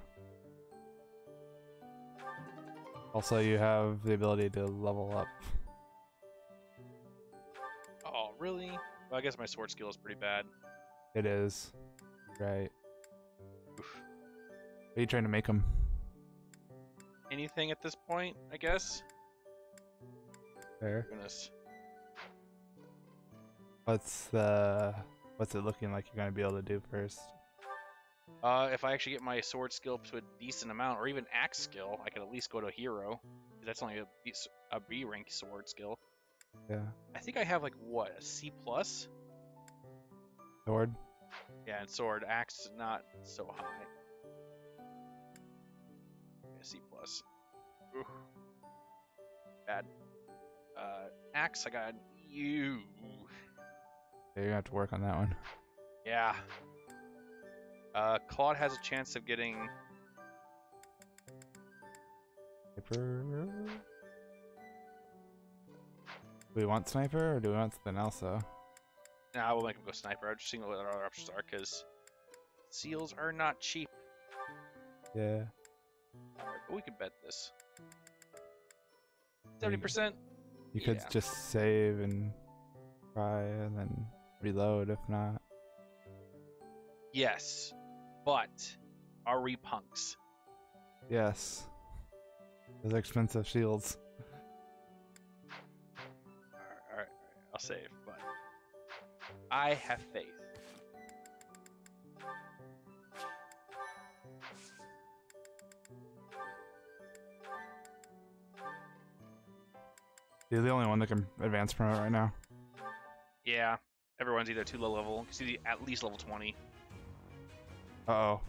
Also, you have the ability to level up. Oh, really? Well, I guess my sword skill is pretty bad. It is. Right. Oof. What are you trying to make them? Anything at this point, I guess? Fair. Goodness. What's it looking like you're gonna be able to do first? If I actually get my sword skill up to a decent amount, or even axe skill, I could at least go to a hero. That's only a B rank sword skill. Yeah. I think I have like what, a C plus? Sword? Yeah, and sword. Axe not so high. Yeah, C plus. Ooh. Bad. Axe I got an U. Yeah, you're gonna have to work on that one. Yeah. Claude has a chance of getting. Sniper. Do we want sniper or do we want something else though? Nah, I will make him go sniper. I'm just seeing what our other options are because seals are not cheap. Yeah. Alright, but we can bet this. 70%? You could just save and try and then reload if not. Yes, but are we punks? Yes. Those expensive shields. Alright, I'll save, but I have faith. You're the only one that can advance promote right now. Yeah, everyone's either too low level, because he's at least level 20. Uh-oh.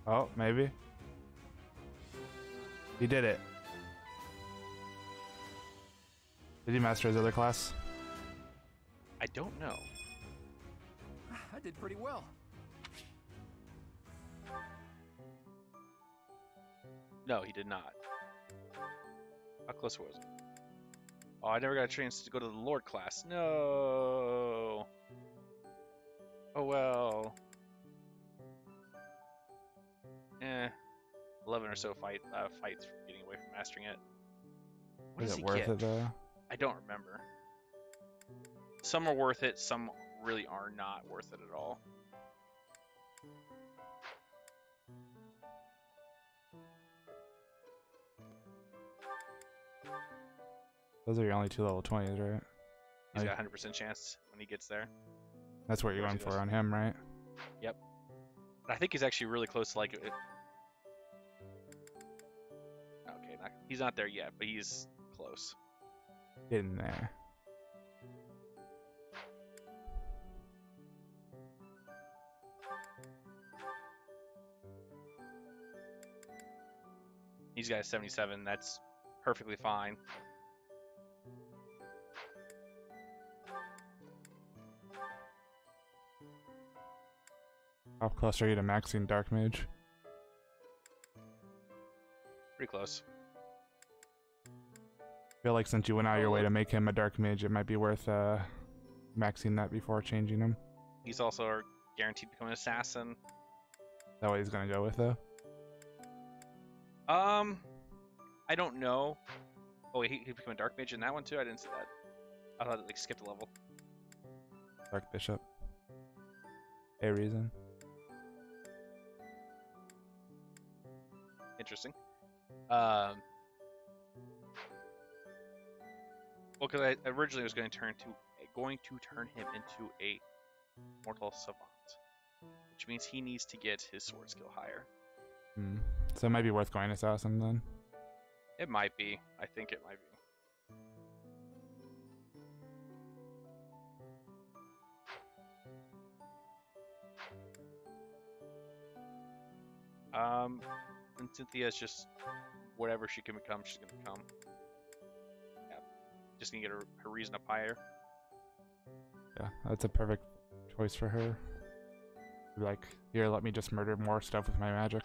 Oh, maybe. He did it. Did he master his other class? I don't know. I did pretty well. No, he did not. How close was it? Oh, I never got a chance to go to the Lord class. No. Oh well. 11 or so fights from getting away from mastering it. What Is does it he worth get? it though? I don't remember. Some are worth it, some really are not worth it at all. Those are your only two level 20s, right? He's got a 100% chance when he gets there. That's what you're going for on him, right? Yep. I think he's actually really close to like it. Okay, he's not there yet, but he's close. In there. He's got a 77. That's perfectly fine. How close are you to maxing Dark Mage? Pretty close. I feel like since you went out of your way to make him a Dark Mage, it might be worth maxing that before changing him. He's also guaranteed to become an assassin. Is that what he's gonna go with though? I don't know. Oh, he became a Dark Mage in that one too? I didn't see that. I thought it like skipped a level. Dark Bishop. A reason. Interesting. Well, because I originally was going to turn him into a mortal savant, which means he needs to get his sword skill higher. So it might be worth going assassin then. It might be. I think it might be. And Cynthia's just whatever she can become, she's gonna become. Yeah, just gonna get her reason up higher. Yeah, that's a perfect choice for her. Like, here, let me just murder more stuff with my magic.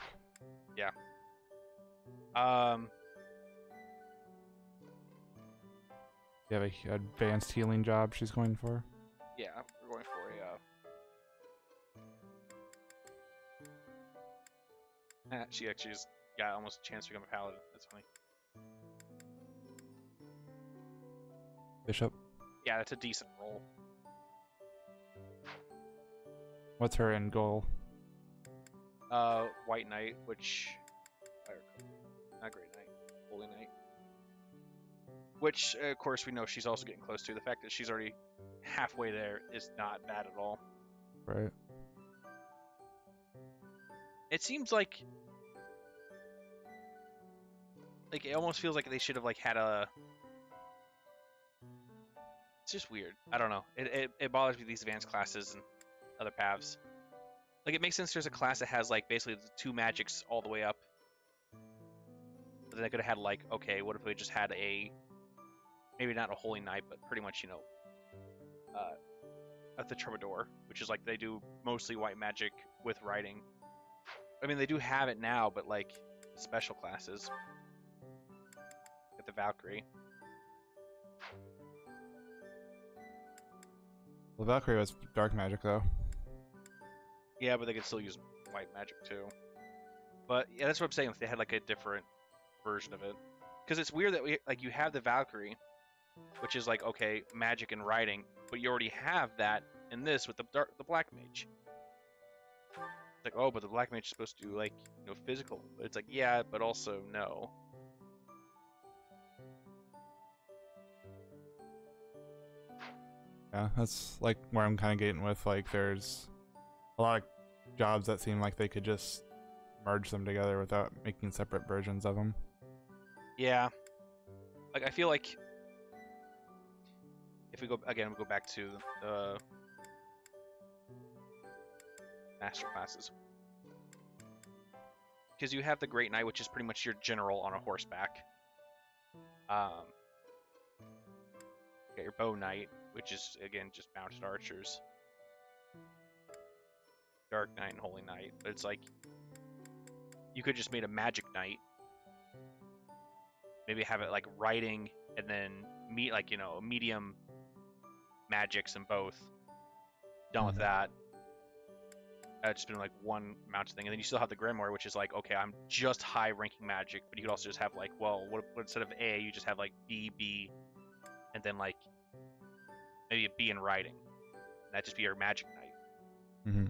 Yeah. You have a advanced healing job she's going for? Yeah, we're going for a... she actually has got almost a chance to become a paladin. That's funny. Bishop. Yeah, that's a decent roll. What's her end goal? White Knight, which... Not Great Knight. Holy Knight. Which, of course, we know she's also getting close to. The fact that she's already halfway there is not bad at all. Right. It seems like it almost feels like they should have like had a. It's just weird. I don't know. It bothers me, these advanced classes and other paths. Like, it makes sense there's a class that has like basically the 2 magics all the way up. But then they could have had like, okay, what if we just had a, maybe not a Holy Knight, but pretty much, you know, at the Troubadour, which is like they do mostly white magic with writing. I mean, they do have it now, but like special classes. Get the Valkyrie. Well, Valkyrie was dark magic though. Yeah, but they could still use white magic too. But yeah, that's what I'm saying. If they had like a different version of it, because it's weird that you have the Valkyrie, which is like, okay, magic and writing, but you already have that in this with the black mage. It's like, oh, but the black mage is supposed to do like, you know, physical. But it's like, yeah, but also no. Yeah, that's like where I'm kind of getting with, like, there's a lot of jobs that seem like they could just merge them together without making separate versions of them. Yeah. Like, I feel like if we go back to the master classes, because you have the Great Knight, which is pretty much your general on a horseback. You got your Bow Knight, which is again just mounted archers. Dark Knight and Holy Knight, but it's like you could just made a Magic Knight. Maybe have it like writing and then like, you know, medium magics in both. Done with that. Just been like one mounted thing, and then you still have the Grimoire, which is like, okay, I'm just high ranking magic, but you could also just have like, well, what instead of A, you just have like B, B, and then like maybe a B in writing. And that'd just be your Magic Knight. Mm-hmm.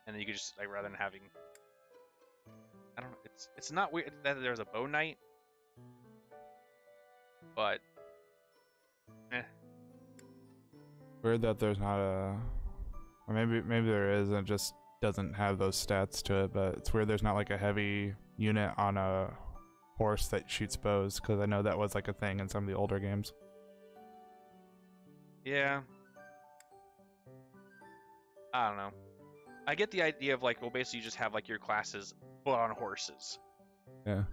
And then you could just like, rather than having, I don't know, it's not weird that there's a Bow Knight, but Weird that there's not a, or maybe there is and it just doesn't have those stats to it, but it's weird there's not like a heavy unit on a horse that shoots bows, because I know that was like a thing in some of the older games. Yeah. I don't know. I get the idea of like, well, basically you just have like your classes but on horses. Yeah.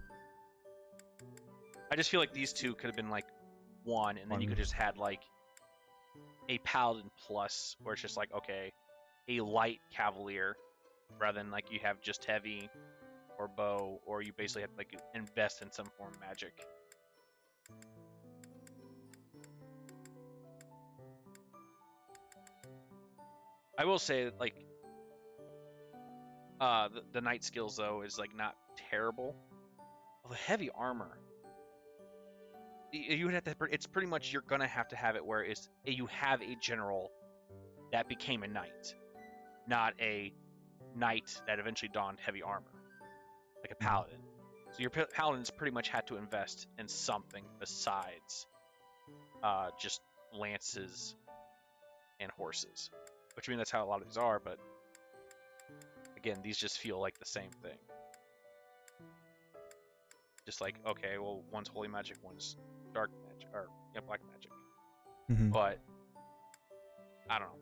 I just feel like these two could have been like one, and then you could just had like a Paladin plus, where it's just like, okay, a light Cavalier, rather than like you have just heavy or bow, or you basically have to like invest in some form of magic. I will say, like, the knight skills though is like not terrible. The heavy armor, you would have to. It's pretty much you're gonna have to have it where it's you have a general that became a knight, not a knight that eventually donned heavy armor, like a paladin. So your paladins pretty much had to invest in something besides just lances and horses. Which, I mean, that's how a lot of these are, but again, these just feel like the same thing. Just like, okay, well, one's holy magic, one's dark magic, or yeah, black magic. Mm-hmm. But I don't know.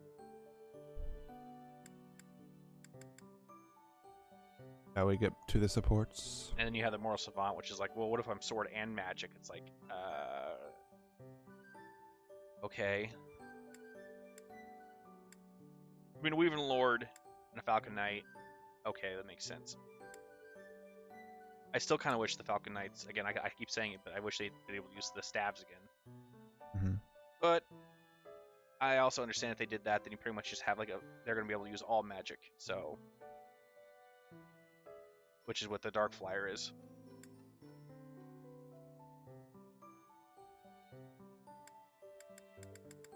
Now we get to the supports. And then you have the moral savant, which is like, well, what if I'm sword and magic? It's like, okay. I mean, a Weaving Lord and a Falcon Knight, okay, that makes sense. I still kind of wish the Falcon Knights, again, I keep saying it, but I wish they'd been able to use the stabs again. Mm-hmm. But I also understand if they did that, then you pretty much just have like they're going to be able to use all magic, so. Which is what the Dark Flyer is.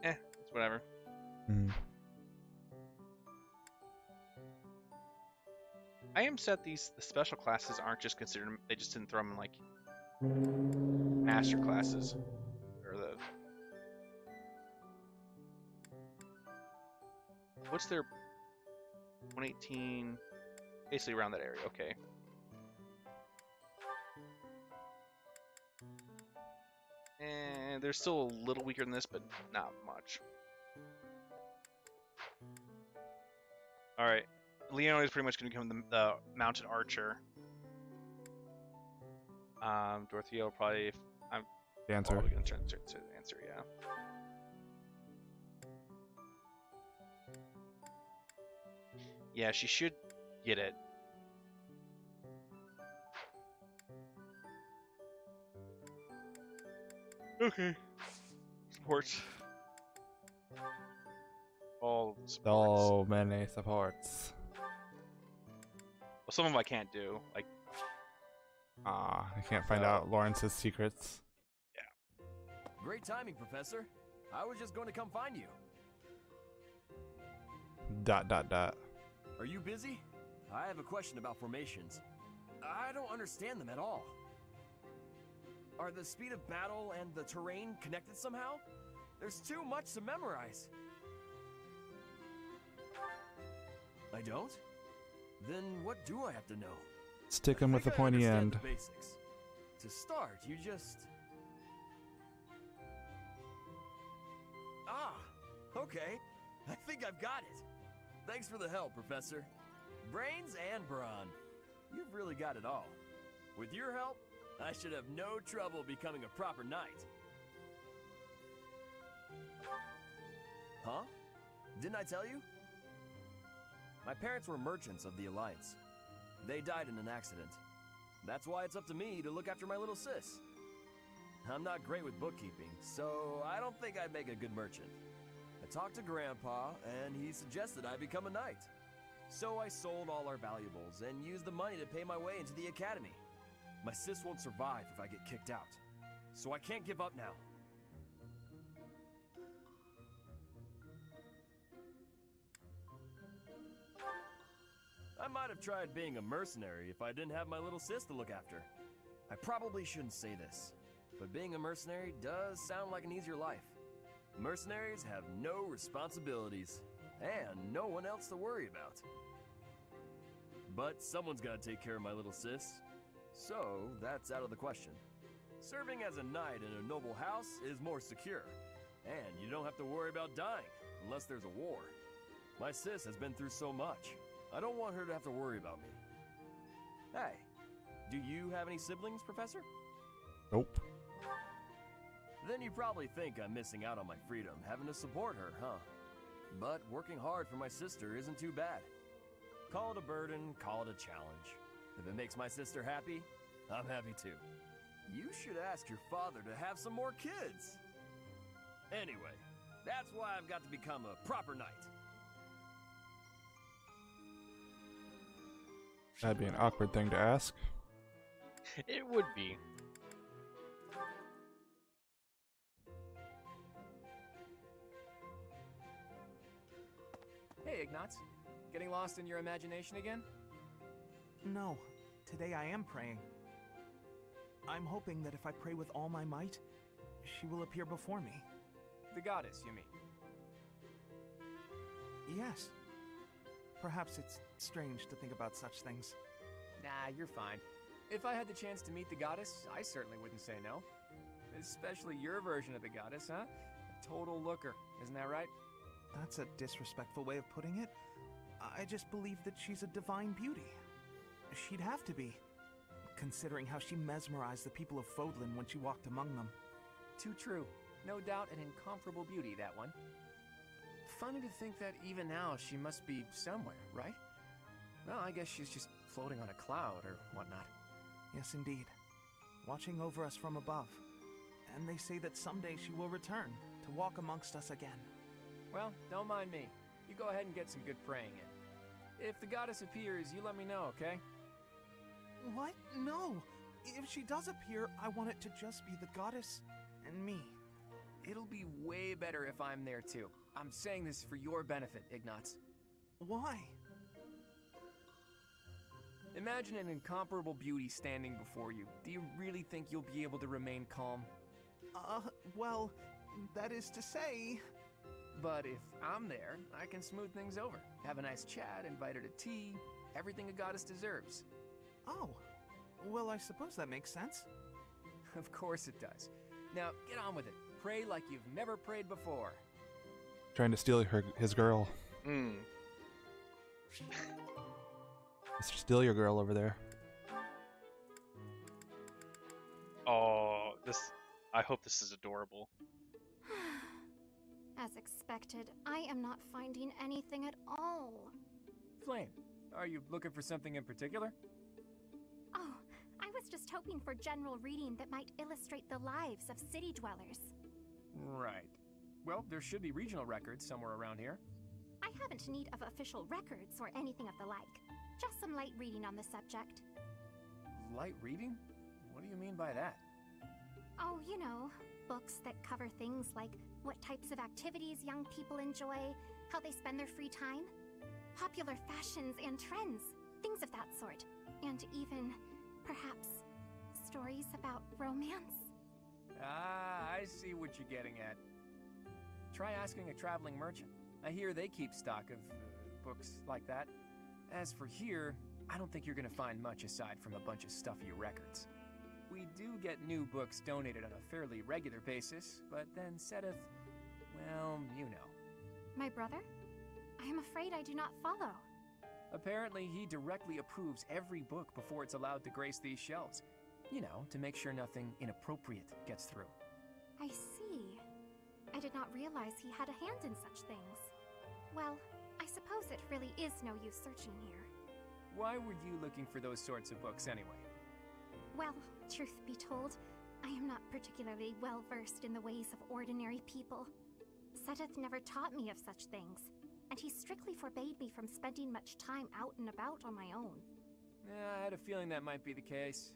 it's whatever. I am set the special classes aren't just considered, they just didn't throw them in like master classes. Or the... What's their 118? Basically around that area, okay. And they're still a little weaker than this, but not much. Alright. Leona is pretty much going to become the mounted archer. Dorothea will probably... I'm Dancer. probably going to turn to answer, yeah. Yeah, she should get it. Okay. Supports. All supports. So many supports. Well, some of them I can't do. Like, I can't find out Lawrence's secrets. Yeah. Great timing, Professor. I was just going to come find you. ... Are you busy? I have a question about formations. I don't understand them at all. Are the speed of battle and the terrain connected somehow? There's too much to memorize. I don't? Then what do I have to know? Stick him with the pointy end. The basics. To start, you just... Ah, okay. I think I've got it. Thanks for the help, Professor. Brains and brawn. You've really got it all. With your help, I should have no trouble becoming a proper knight. Huh? Didn't I tell you? My parents were merchants of the Alliance. They died in an accident. That's why it's up to me to look after my little sis. I'm not great with bookkeeping, so I don't think I'd make a good merchant. I talked to Grandpa, and he suggested I become a knight. So I sold all our valuables and used the money to pay my way into the academy. My sis won't survive if I get kicked out, so I can't give up now. I might have tried being a mercenary if I didn't have my little sis to look after. I probably shouldn't say this, but being a mercenary does sound like an easier life. Mercenaries have no responsibilities, and no one else to worry about. But someone's got to take care of my little sis, so that's out of the question. Serving as a knight in a noble house is more secure, and you don't have to worry about dying unless there's a war. My sis has been through so much. I don't want her to have to worry about me. Hey, do you have any siblings, Professor? Nope. Then you probably think I'm missing out on my freedom, having to support her, huh? But working hard for my sister isn't too bad. Call it a burden, call it a challenge. If it makes my sister happy, I'm happy too. You should ask your father to have some more kids. Anyway, that's why I've got to become a proper knight. That'd be an awkward thing to ask. It would be. Hey, Ignatz. Getting lost in your imagination again? No. Today I am praying. I'm hoping that if I pray with all my might, she will appear before me. The goddess, you mean? Yes. Perhaps it's strange to think about such things. Nah, you're fine. If I had the chance to meet the goddess, I certainly wouldn't say no. Especially your version of the goddess, huh? A total looker, isn't that right? That's a disrespectful way of putting it. I just believe that she's a divine beauty. She'd have to be, considering how she mesmerized the people of Fodlan when she walked among them. Too true. No doubt an incomparable beauty, that one. Funny to think that even now she must be somewhere, right? Well, I guess she's just floating on a cloud or whatnot. Yes, indeed. Watching over us from above. And they say that someday she will return to walk amongst us again. Well, don't mind me. You go ahead and get some good praying in. If the goddess appears, you let me know, okay? What? No! If she does appear, I want it to just be the goddess and me. it'll be way better if I'm there too. I'm saying this for your benefit, Ignatz. Why? Imagine an incomparable beauty standing before you. Do you really think you'll be able to remain calm? Well, that is to say... But if I'm there, I can smooth things over. Have a nice chat, invite her to tea, everything a goddess deserves. Oh, well, I suppose that makes sense. Of course it does. Now, get on with it. Pray like you've never prayed before. Trying to steal his girl. Steal your girl over there. Oh, I hope this is adorable. As expected, I am not finding anything at all. Flame, are you looking for something in particular? Oh, I was just hoping for general reading that might illustrate the lives of city dwellers. Right. Well, there should be regional records somewhere around here. I haven't need of official records or anything of the like. Just some light reading on the subject. Light reading? What do you mean by that? Oh, you know, books that cover things like what types of activities young people enjoy, how they spend their free time, popular fashions and trends, things of that sort. And even, perhaps, stories about romance. Ah, I see what you're getting at. Try asking a traveling merchant. I hear they keep stock of books like that. As for here, I don't think you're gonna find much aside from a bunch of stuffy records. We do get new books donated on a fairly regular basis, but then Sedith, well, you know. My brother? I am afraid I do not follow. Apparently, he directly approves every book before it's allowed to grace these shelves. You know, to make sure nothing inappropriate gets through. I see. I did not realize he had a hand in such things. Well, I suppose it really is no use searching here. Why were you looking for those sorts of books anyway? Well, truth be told, I am not particularly well versed in the ways of ordinary people. Sedith never taught me of such things, and he strictly forbade me from spending much time out and about on my own. Yeah, I had a feeling that might be the case.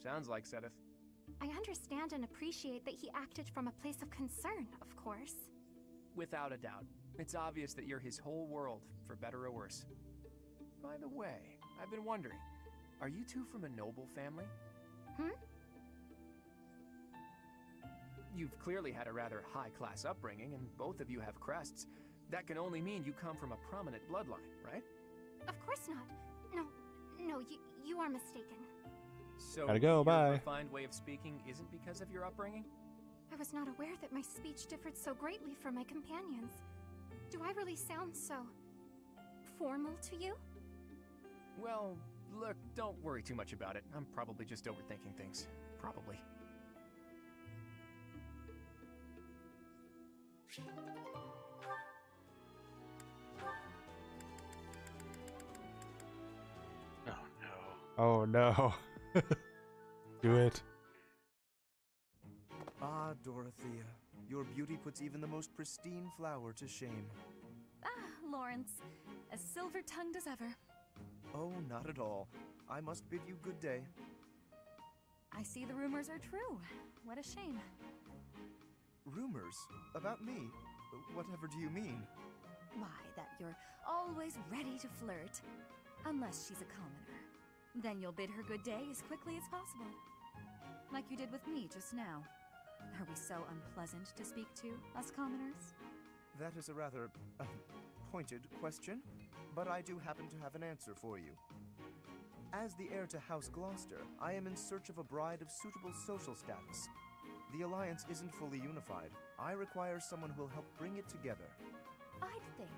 Sounds like Sedith. I understand and appreciate that he acted from a place of concern, of course. Without a doubt. It's obvious that you're his whole world, for better or worse. By the way, I've been wondering, are you two from a noble family? You've clearly had a rather high-class upbringing, and both of you have crests. That can only mean you come from a prominent bloodline, right? Of course not. No, you are mistaken. So, Gotta go, bye. your refined way of speaking isn't because of your upbringing? I was not aware that my speech differed so greatly from my companions. Do I really sound so... formal to you? Well, look, don't worry too much about it. I'm probably just overthinking things. Probably. Oh no. Do it. Ah, Dorothea. Your beauty puts even the most pristine flower to shame. Ah, Lawrence. As silver-tongued as ever. Oh, not at all. I must bid you good day. I see the rumors are true. What a shame. Rumors? About me? Whatever do you mean? Why, that you're always ready to flirt. Unless she's a commoner. Then you'll bid her good day as quickly as possible. Like you did with me just now. Are we so unpleasant to speak to, us commoners? That is a rather pointed question, but I do happen to have an answer for you. As the heir to House Gloucester, I am in search of a bride of suitable social status. The alliance isn't fully unified. I require someone who will help bring it together. I'd think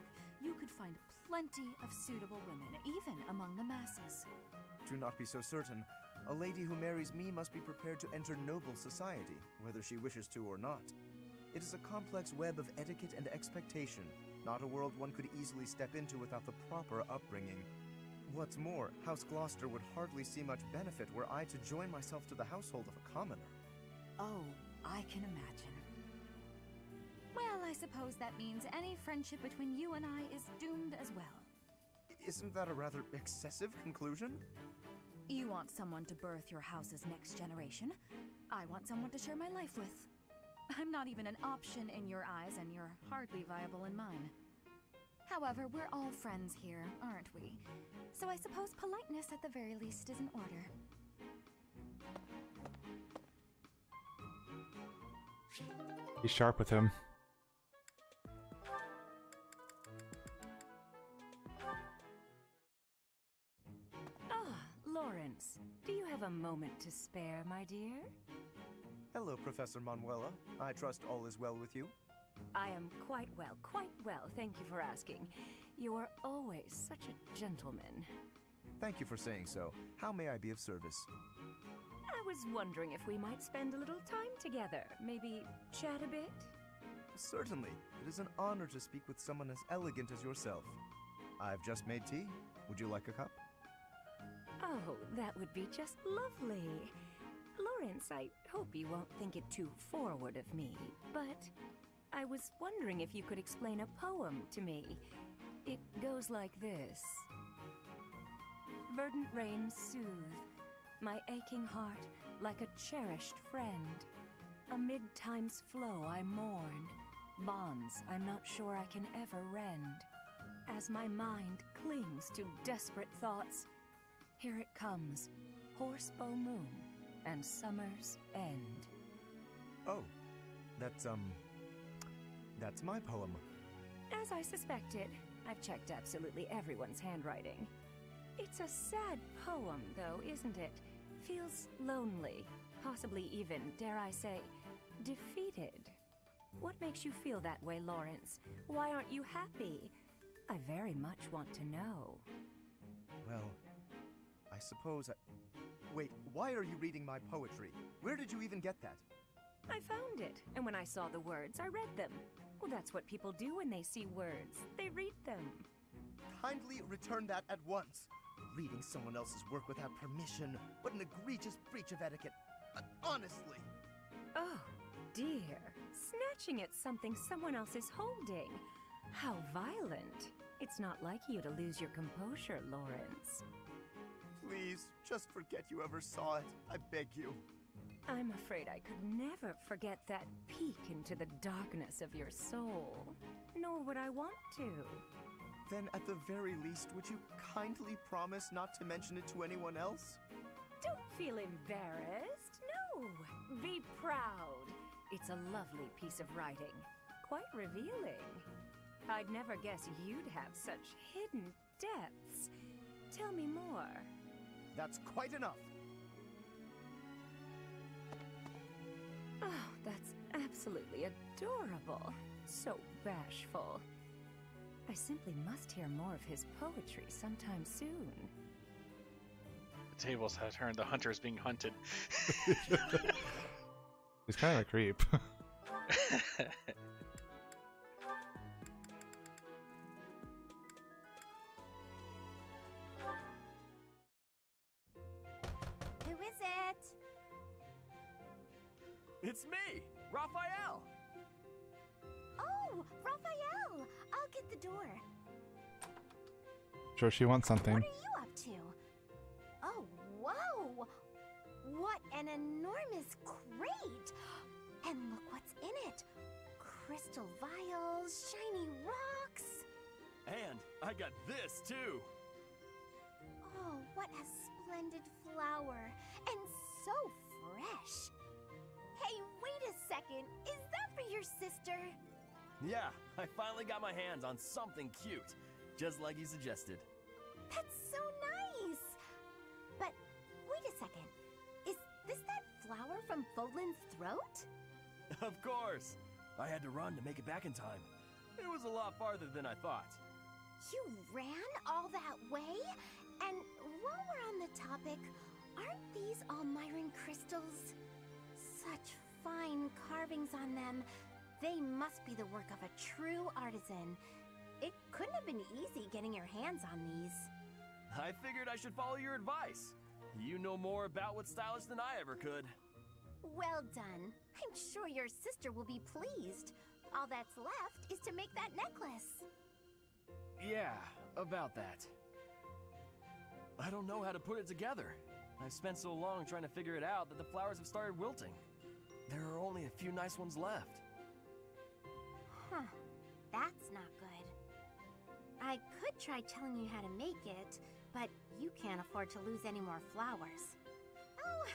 you could find plenty of suitable women, even among the masses. Do not be so certain. A lady who marries me must be prepared to enter noble society, whether she wishes to or not. It is a complex web of etiquette and expectation, not a world one could easily step into without the proper upbringing. What's more, House Gloucester would hardly see much benefit were I to join myself to the household of a commoner. Oh, I can imagine. Well, I suppose that means any friendship between you and I is doomed as well. Isn't that a rather excessive conclusion? You want someone to birth your house's next generation. I want someone to share my life with. I'm not even an option in your eyes, and you're hardly viable in mine. However, we're all friends here, aren't we? So I suppose politeness at the very least is in order. Be sharp with him. Ah, Lawrence. Do you have a moment to spare, my dear? Hello, Professor Manuela. I trust all is well with you. I am quite well, thank you for asking. You are always such a gentleman. Thank you for saying so. How may I be of service? I was wondering if we might spend a little time together. Maybe chat a bit? Certainly. It is an honor to speak with someone as elegant as yourself. I've just made tea. Would you like a cup? Oh, that would be just lovely. Lawrence, I hope you won't think it too forward of me, but I was wondering if you could explain a poem to me. It goes like this. Verdant rains soothe my aching heart like a cherished friend. Amid time's flow I mourn, bonds I'm not sure I can ever rend. As my mind clings to desperate thoughts, here it comes, horsebow moon and summer's end. Oh, that's my poem. As I suspected, I've checked absolutely everyone's handwriting. It's a sad poem, though, isn't it? Feels lonely, possibly even, dare I say, defeated. What makes you feel that way, Lawrence? Why aren't you happy? I very much want to know. Well, I suppose Wait, why are you reading my poetry? Where did you even get that? I found it, and when I saw the words, I read them. Well, that's what people do when they see words. They read them. Kindly return that at once. Reading someone else's work without permission. What an egregious breach of etiquette. Honestly. Oh, dear. Snatching at something someone else is holding. How violent. It's not like you to lose your composure, Lawrence. Please, just forget you ever saw it. I beg you. I'm afraid I could never forget that peek into the darkness of your soul. Nor would I want to. Then at the very least, would you kindly promise not to mention it to anyone else? Don't feel embarrassed. No, be proud. It's a lovely piece of writing. Quite revealing. I'd never guess you'd have such hidden depths. Tell me more. That's quite enough. Oh, that's absolutely adorable. So bashful. I simply must hear more of his poetry sometime soon. The tables have turned. The hunter is being hunted. He's kind of a creep. Who is it? It's me, Raphael! Oh, Raphael! I'll get the door. Sure, she wants something. What are you up to? Oh, whoa! What an enormous crate! And look what's in it. Crystal vials, shiny rocks. And I got this, too! Oh, what a splendid flower. And so fresh. Hey, wait a second. Is that for your sister? Yeah, I finally got my hands on something cute, just like you suggested. That's so nice! But wait a second. Is this that flower from Fodlan's throat? Of course! I had to run to make it back in time. It was a lot farther than I thought. You ran all that way? And while we're on the topic, aren't these Almiran crystals? Such fine carvings on them. They must be the work of a true artisan. It couldn't have been easy getting your hands on these. I figured I should follow your advice. You know more about what's stylish than I ever could. Well done. I'm sure your sister will be pleased. All that's left is to make that necklace. Yeah, about that. I don't know how to put it together. I've spent so long trying to figure it out that the flowers have started wilting. There are only a few nice ones left. Huh. That's not good. I could try telling you how to make it, but you can't afford to lose any more flowers. Oh,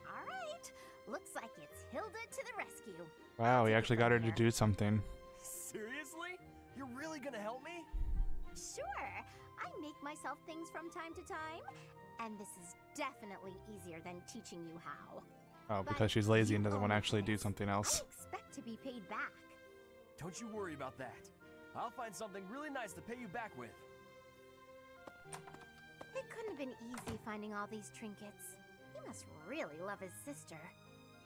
all right. Looks like it's Hilda to the rescue. Wow, we actually got her to do something. Seriously? You're really gonna help me? Sure. I make myself things from time to time, and this is definitely easier than teaching you how. Oh, But because she's lazy and you doesn't want to owe me actually do this. something else. I expect to be paid back. Don't you worry about that. I'll find something really nice to pay you back with. It couldn't have been easy finding all these trinkets. He must really love his sister.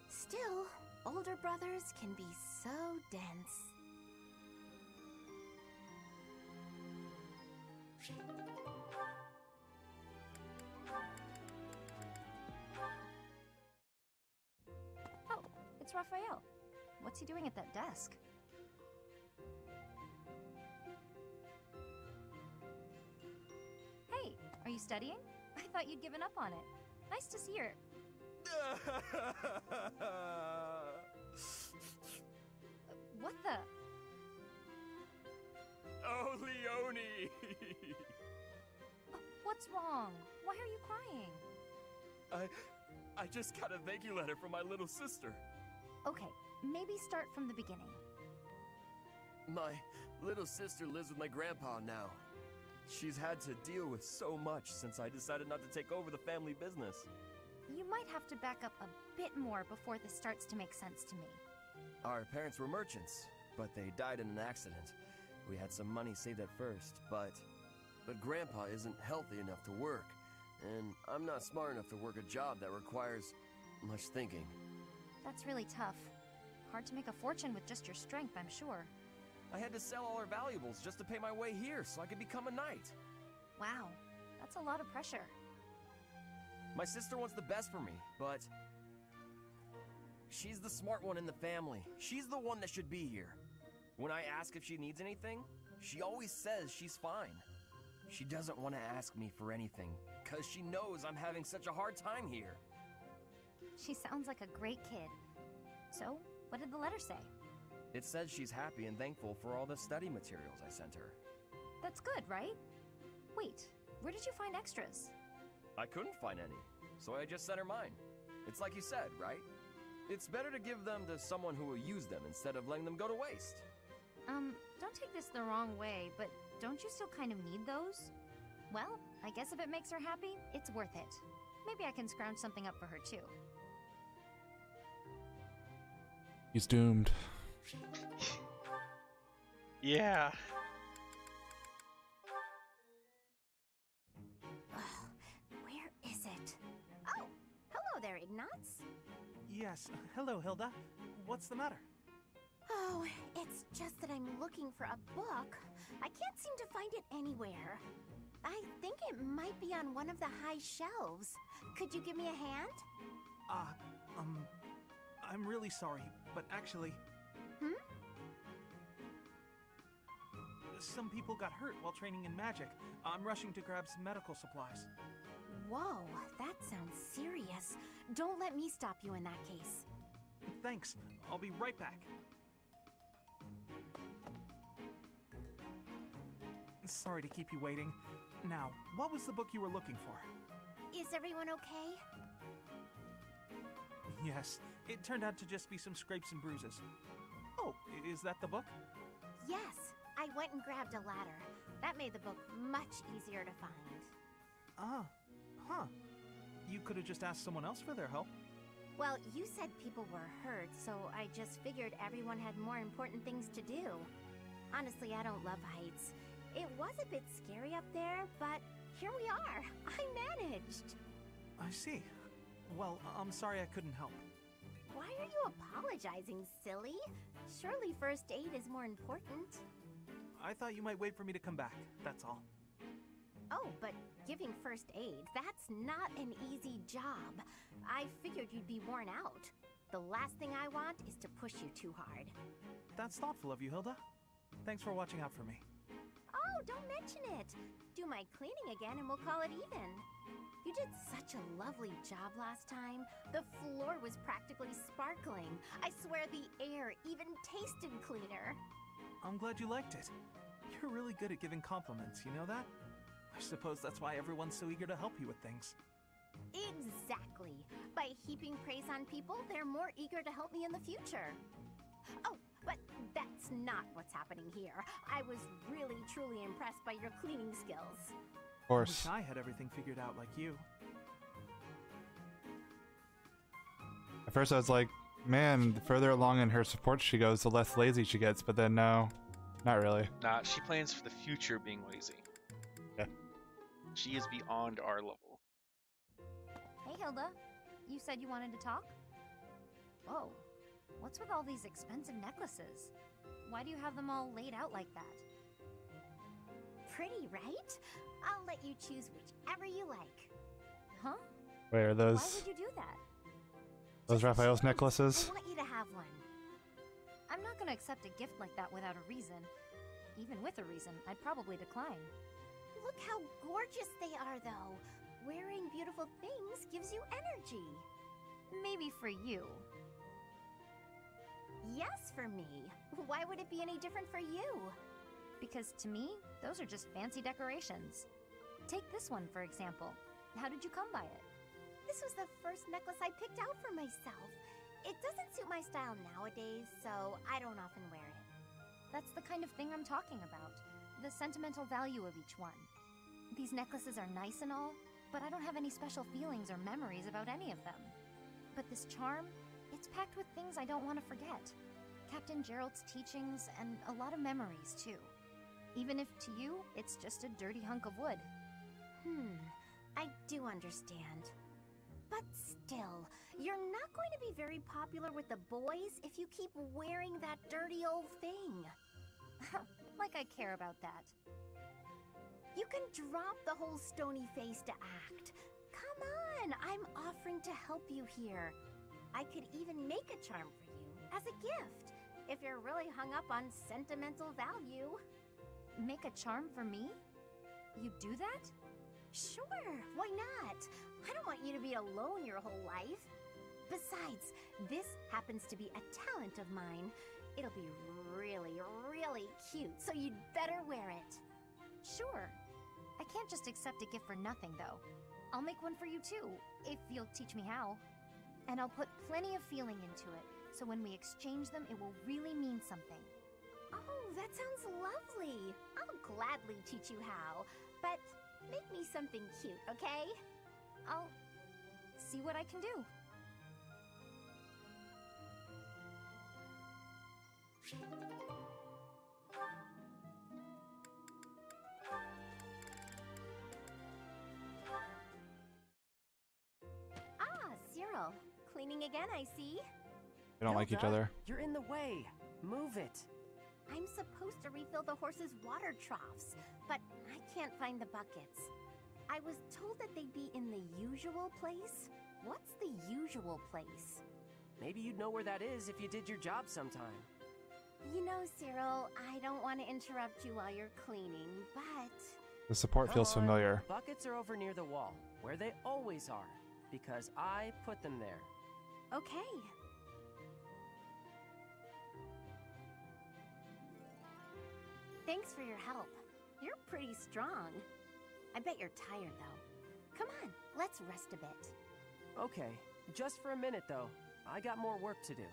Still, older brothers can be so dense. Oh, it's Raphael. What's he doing at that desk? Hey, are you studying? I thought you'd given up on it. Nice to see her. What the? Oh, Leone! What's wrong? Why are you crying? I just got a thank you letter from my little sister. Okay, maybe start from the beginning. My little sister lives with my grandpa now. She's had to deal with so much since I decided not to take over the family business. You might have to back up a bit more before this starts to make sense to me. Our parents were merchants, but they died in an accident. We had some money saved at first, but Grandpa isn't healthy enough to work, and I'm not smart enough to work a job that requires much thinking. That's really tough. Hard to make a fortune with just your strength, I'm sure. I had to sell all our valuables just to pay my way here so I could become a knight. Wow, that's a lot of pressure. My sister wants the best for me, but she's the smart one in the family. She's the one that should be here. When I ask if she needs anything, she always says she's fine. She doesn't want to ask me for anything, because she knows I'm having such a hard time here. She sounds like a great kid. So, what did the letter say? It says she's happy and thankful for all the study materials I sent her. That's good, right? Wait, where did you find extras? I couldn't find any, so I just sent her mine. It's like you said, right? It's better to give them to someone who will use them instead of letting them go to waste. Don't take this the wrong way, but don't you still kind of need those? Well, I guess if it makes her happy, it's worth it. Maybe I can scrounge something up for her too. He's doomed. Yeah. Where is it? Oh, hello there, Ignatz. Yes, hello, Hilda. What's the matter? Oh, it's just that I'm looking for a book. I can't seem to find it anywhere. I think it might be on one of the high shelves. Could you give me a hand? I'm really sorry, but actually... Some people got hurt while training in magic. I'm rushing to grab some medical supplies. Whoa, that sounds serious. Don't let me stop you in that case. Thanks. I'll be right back. Sorry to keep you waiting. Now, what was the book you were looking for? Is everyone okay? Yes, it turned out to just be some scrapes and bruises. Oh, is that the book? Yes, I went and grabbed a ladder. That made the book much easier to find. You could have just asked someone else for their help. Well, you said people were hurt, so I just figured everyone had more important things to do. Honestly, I don't love heights. It was a bit scary up there, but here we are. I managed. I see. Well, I'm sorry I couldn't help. Why are you apologizing, silly? Surely first aid is more important. I thought you might wait for me to come back, that's all. Oh, but giving first aid, that's not an easy job. I figured you'd be worn out. The last thing I want is to push you too hard. That's thoughtful of you, Hilda. Thanks for watching out for me. don't mention it. Do my cleaning again and we'll call it even. You did such a lovely job last time. The floor was practically sparkling. I swear the air even tasted cleaner. I'm glad you liked it. You're really good at giving compliments, you know that? I suppose that's why everyone's so eager to help you with things. Exactly. By heaping praise on people, they're more eager to help me in the future. Oh, but that's not what's happening here. I was really, truly impressed by your cleaning skills. Of course. I wish I had everything figured out like you. At first I was like, man, the further along in her support she goes, the less lazy she gets, but then no, not really. Nah, she plans for the future being lazy. Yeah. She is beyond our level. Hey, Hilda. You said you wanted to talk? Whoa. What's with all these expensive necklaces? Why do you have them all laid out like that? Pretty, right? I'll let you choose whichever you like. Huh? Wait, are those... Why would you do that? Those Raphael's necklaces? I want you to have one. I'm not gonna accept a gift like that without a reason. Even with a reason, I'd probably decline. Look how gorgeous they are, though. Wearing beautiful things gives you energy. Maybe for you. Yes, for me. Why would it be any different for you? Because to me, those are just fancy decorations. Take this one, for example. How did you come by it? This was the first necklace I picked out for myself. It doesn't suit my style nowadays, so I don't often wear it. That's the kind of thing I'm talking about. The sentimental value of each one. These necklaces are nice and all, but I don't have any special feelings or memories about any of them. But this charm, it's packed with things I don't want to forget. Captain Gerald's teachings and a lot of memories, too. Even if to you, it's just a dirty hunk of wood. I do understand. But still, you're not going to be very popular with the boys if you keep wearing that dirty old thing. Like I care about that. You can drop the whole stony-faced act. Come on, I'm offering to help you here. I could even make a charm for you as a gift, if you're really hung up on sentimental value. Make a charm for me? You do that? Sure, why not? I don't want you to be alone your whole life. Besides, this happens to be a talent of mine. It'll be really, really cute, so you'd better wear it. Sure. I can't just accept a gift for nothing, though. I'll make one for you, too, if you'll teach me how. And I'll put plenty of feeling into it, so when we exchange them, it will really mean something. Oh, that sounds lovely. I'll gladly teach you how, but make me something cute, okay? I'll see what I can do. Cyril. Cleaning again, I see. They don't like each other. You're in the way. Move it. I'm supposed to refill the horses' water troughs, but I can't find the buckets. I was told that they'd be in the usual place. What's the usual place? Maybe you'd know where that is if you did your job sometime. You know, Cyril, I don't want to interrupt you while you're cleaning, but... The support feels familiar. Buckets are over near the wall, where they always are, because I put them there. Okay. Thanks for your help. You're pretty strong. I bet you're tired, though. Come on, let's rest a bit. Okay, just for a minute, though. I got more work to do.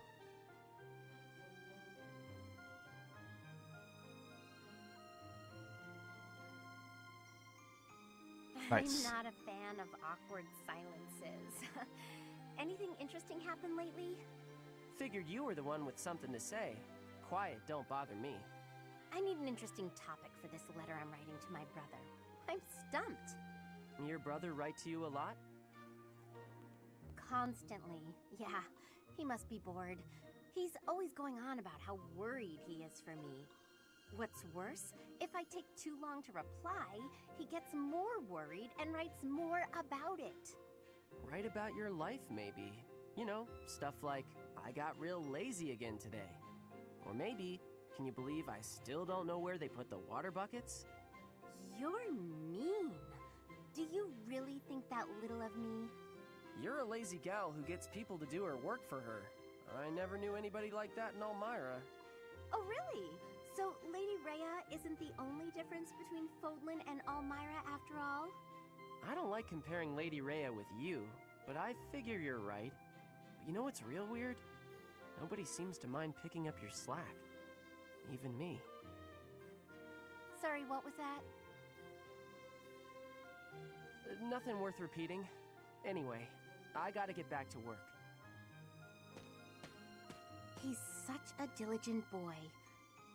Nice. I'm not a fan of awkward silences. Anything interesting happen lately? Figured you were the one with something to say. Quiet don't bother me. I need an interesting topic for this letter I'm writing to my brother. I'm stumped. Your brother write to you a lot? Constantly. Yeah, he must be bored. He's always going on about how worried he is for me. What's worse, if I take too long to reply, he gets more worried and writes more about it. Write about your life, maybe. You know, stuff like, I got real lazy again today. Or maybe, can you believe I still don't know where they put the water buckets? You're mean. Do you really think that little of me? You're a lazy gal who gets people to do her work for her. I never knew anybody like that in Elmira. Oh, really? So Lady Rhea isn't the only difference between Fodlan and Elmira after all? I don't like comparing Lady Rhea with you, but I figure you're right. But you know what's real weird? Nobody seems to mind picking up your slack. Even me. Sorry, what was that? Nothing worth repeating. Anyway, I gotta get back to work. He's such a diligent boy.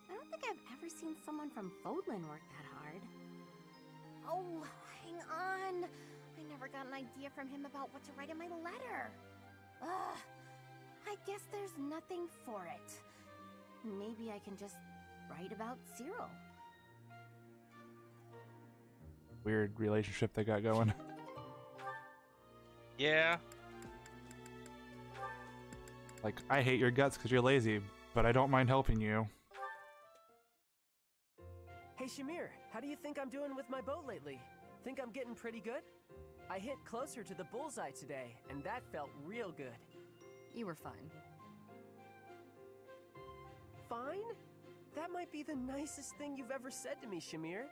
I don't think I've ever seen someone from Fodlan work that hard. Oh, hang on. I never got an idea from him about what to write in my letter. Ugh. I guess there's nothing for it. Maybe I can just write about Cyril. Weird relationship they got going. Yeah. Like, I hate your guts because you're lazy, but I don't mind helping you. Hey Shamir, how do you think I'm doing with my bow lately? Think I'm getting pretty good? I hit closer to the bullseye today, and that felt real good. You were fine. Fine? That might be the nicest thing you've ever said to me, Shamir.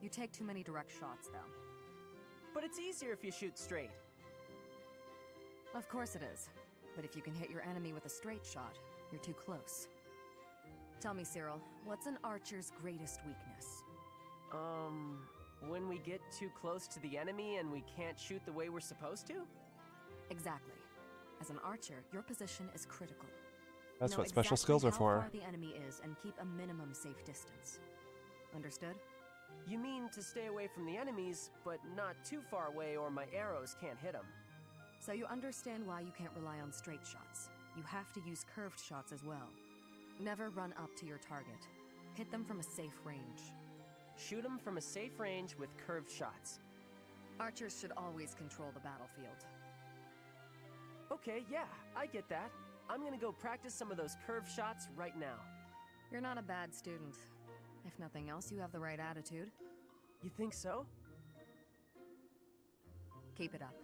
You take too many direct shots, though. But it's easier if you shoot straight. Of course it is. But if you can hit your enemy with a straight shot, you're too close. Tell me, Cyril, what's an archer's greatest weakness? When we get too close to the enemy and we can't shoot the way we're supposed to? Exactly. As an archer, your position is critical. That's know what special exactly skills are how for. far the enemy is and keep a minimum safe distance. Understood? You mean to stay away from the enemies, but not too far away or my arrows can't hit them. So you understand why you can't rely on straight shots. You have to use curved shots as well. Never run up to your target. Hit them from a safe range. Shoot them from a safe range with curved shots. Archers should always control the battlefield. Okay, yeah, I get that. I'm gonna go practice some of those curved shots right now. You're not a bad student. If nothing else, you have the right attitude. You think so? Keep it up.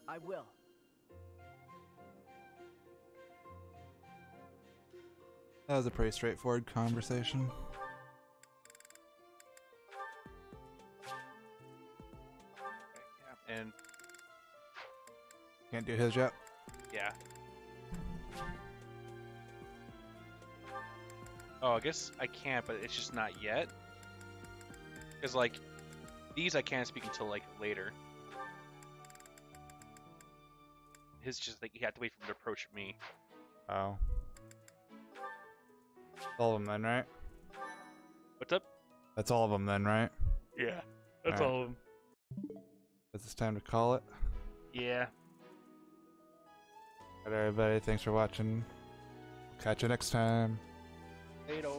I will. That was a pretty straightforward conversation. And Can't do his yet? yeah. Oh, I guess I can't, but it's just not yet. Because, like, these I can't speak until, like, later. His just, like, you have to wait for him to approach me. Oh. All of them then, right? What's up? That's all of them then, right? Yeah, that's all of them. Guess it's time to call it. Yeah. Alright, everybody. Thanks for watching. Catch you next time. Later.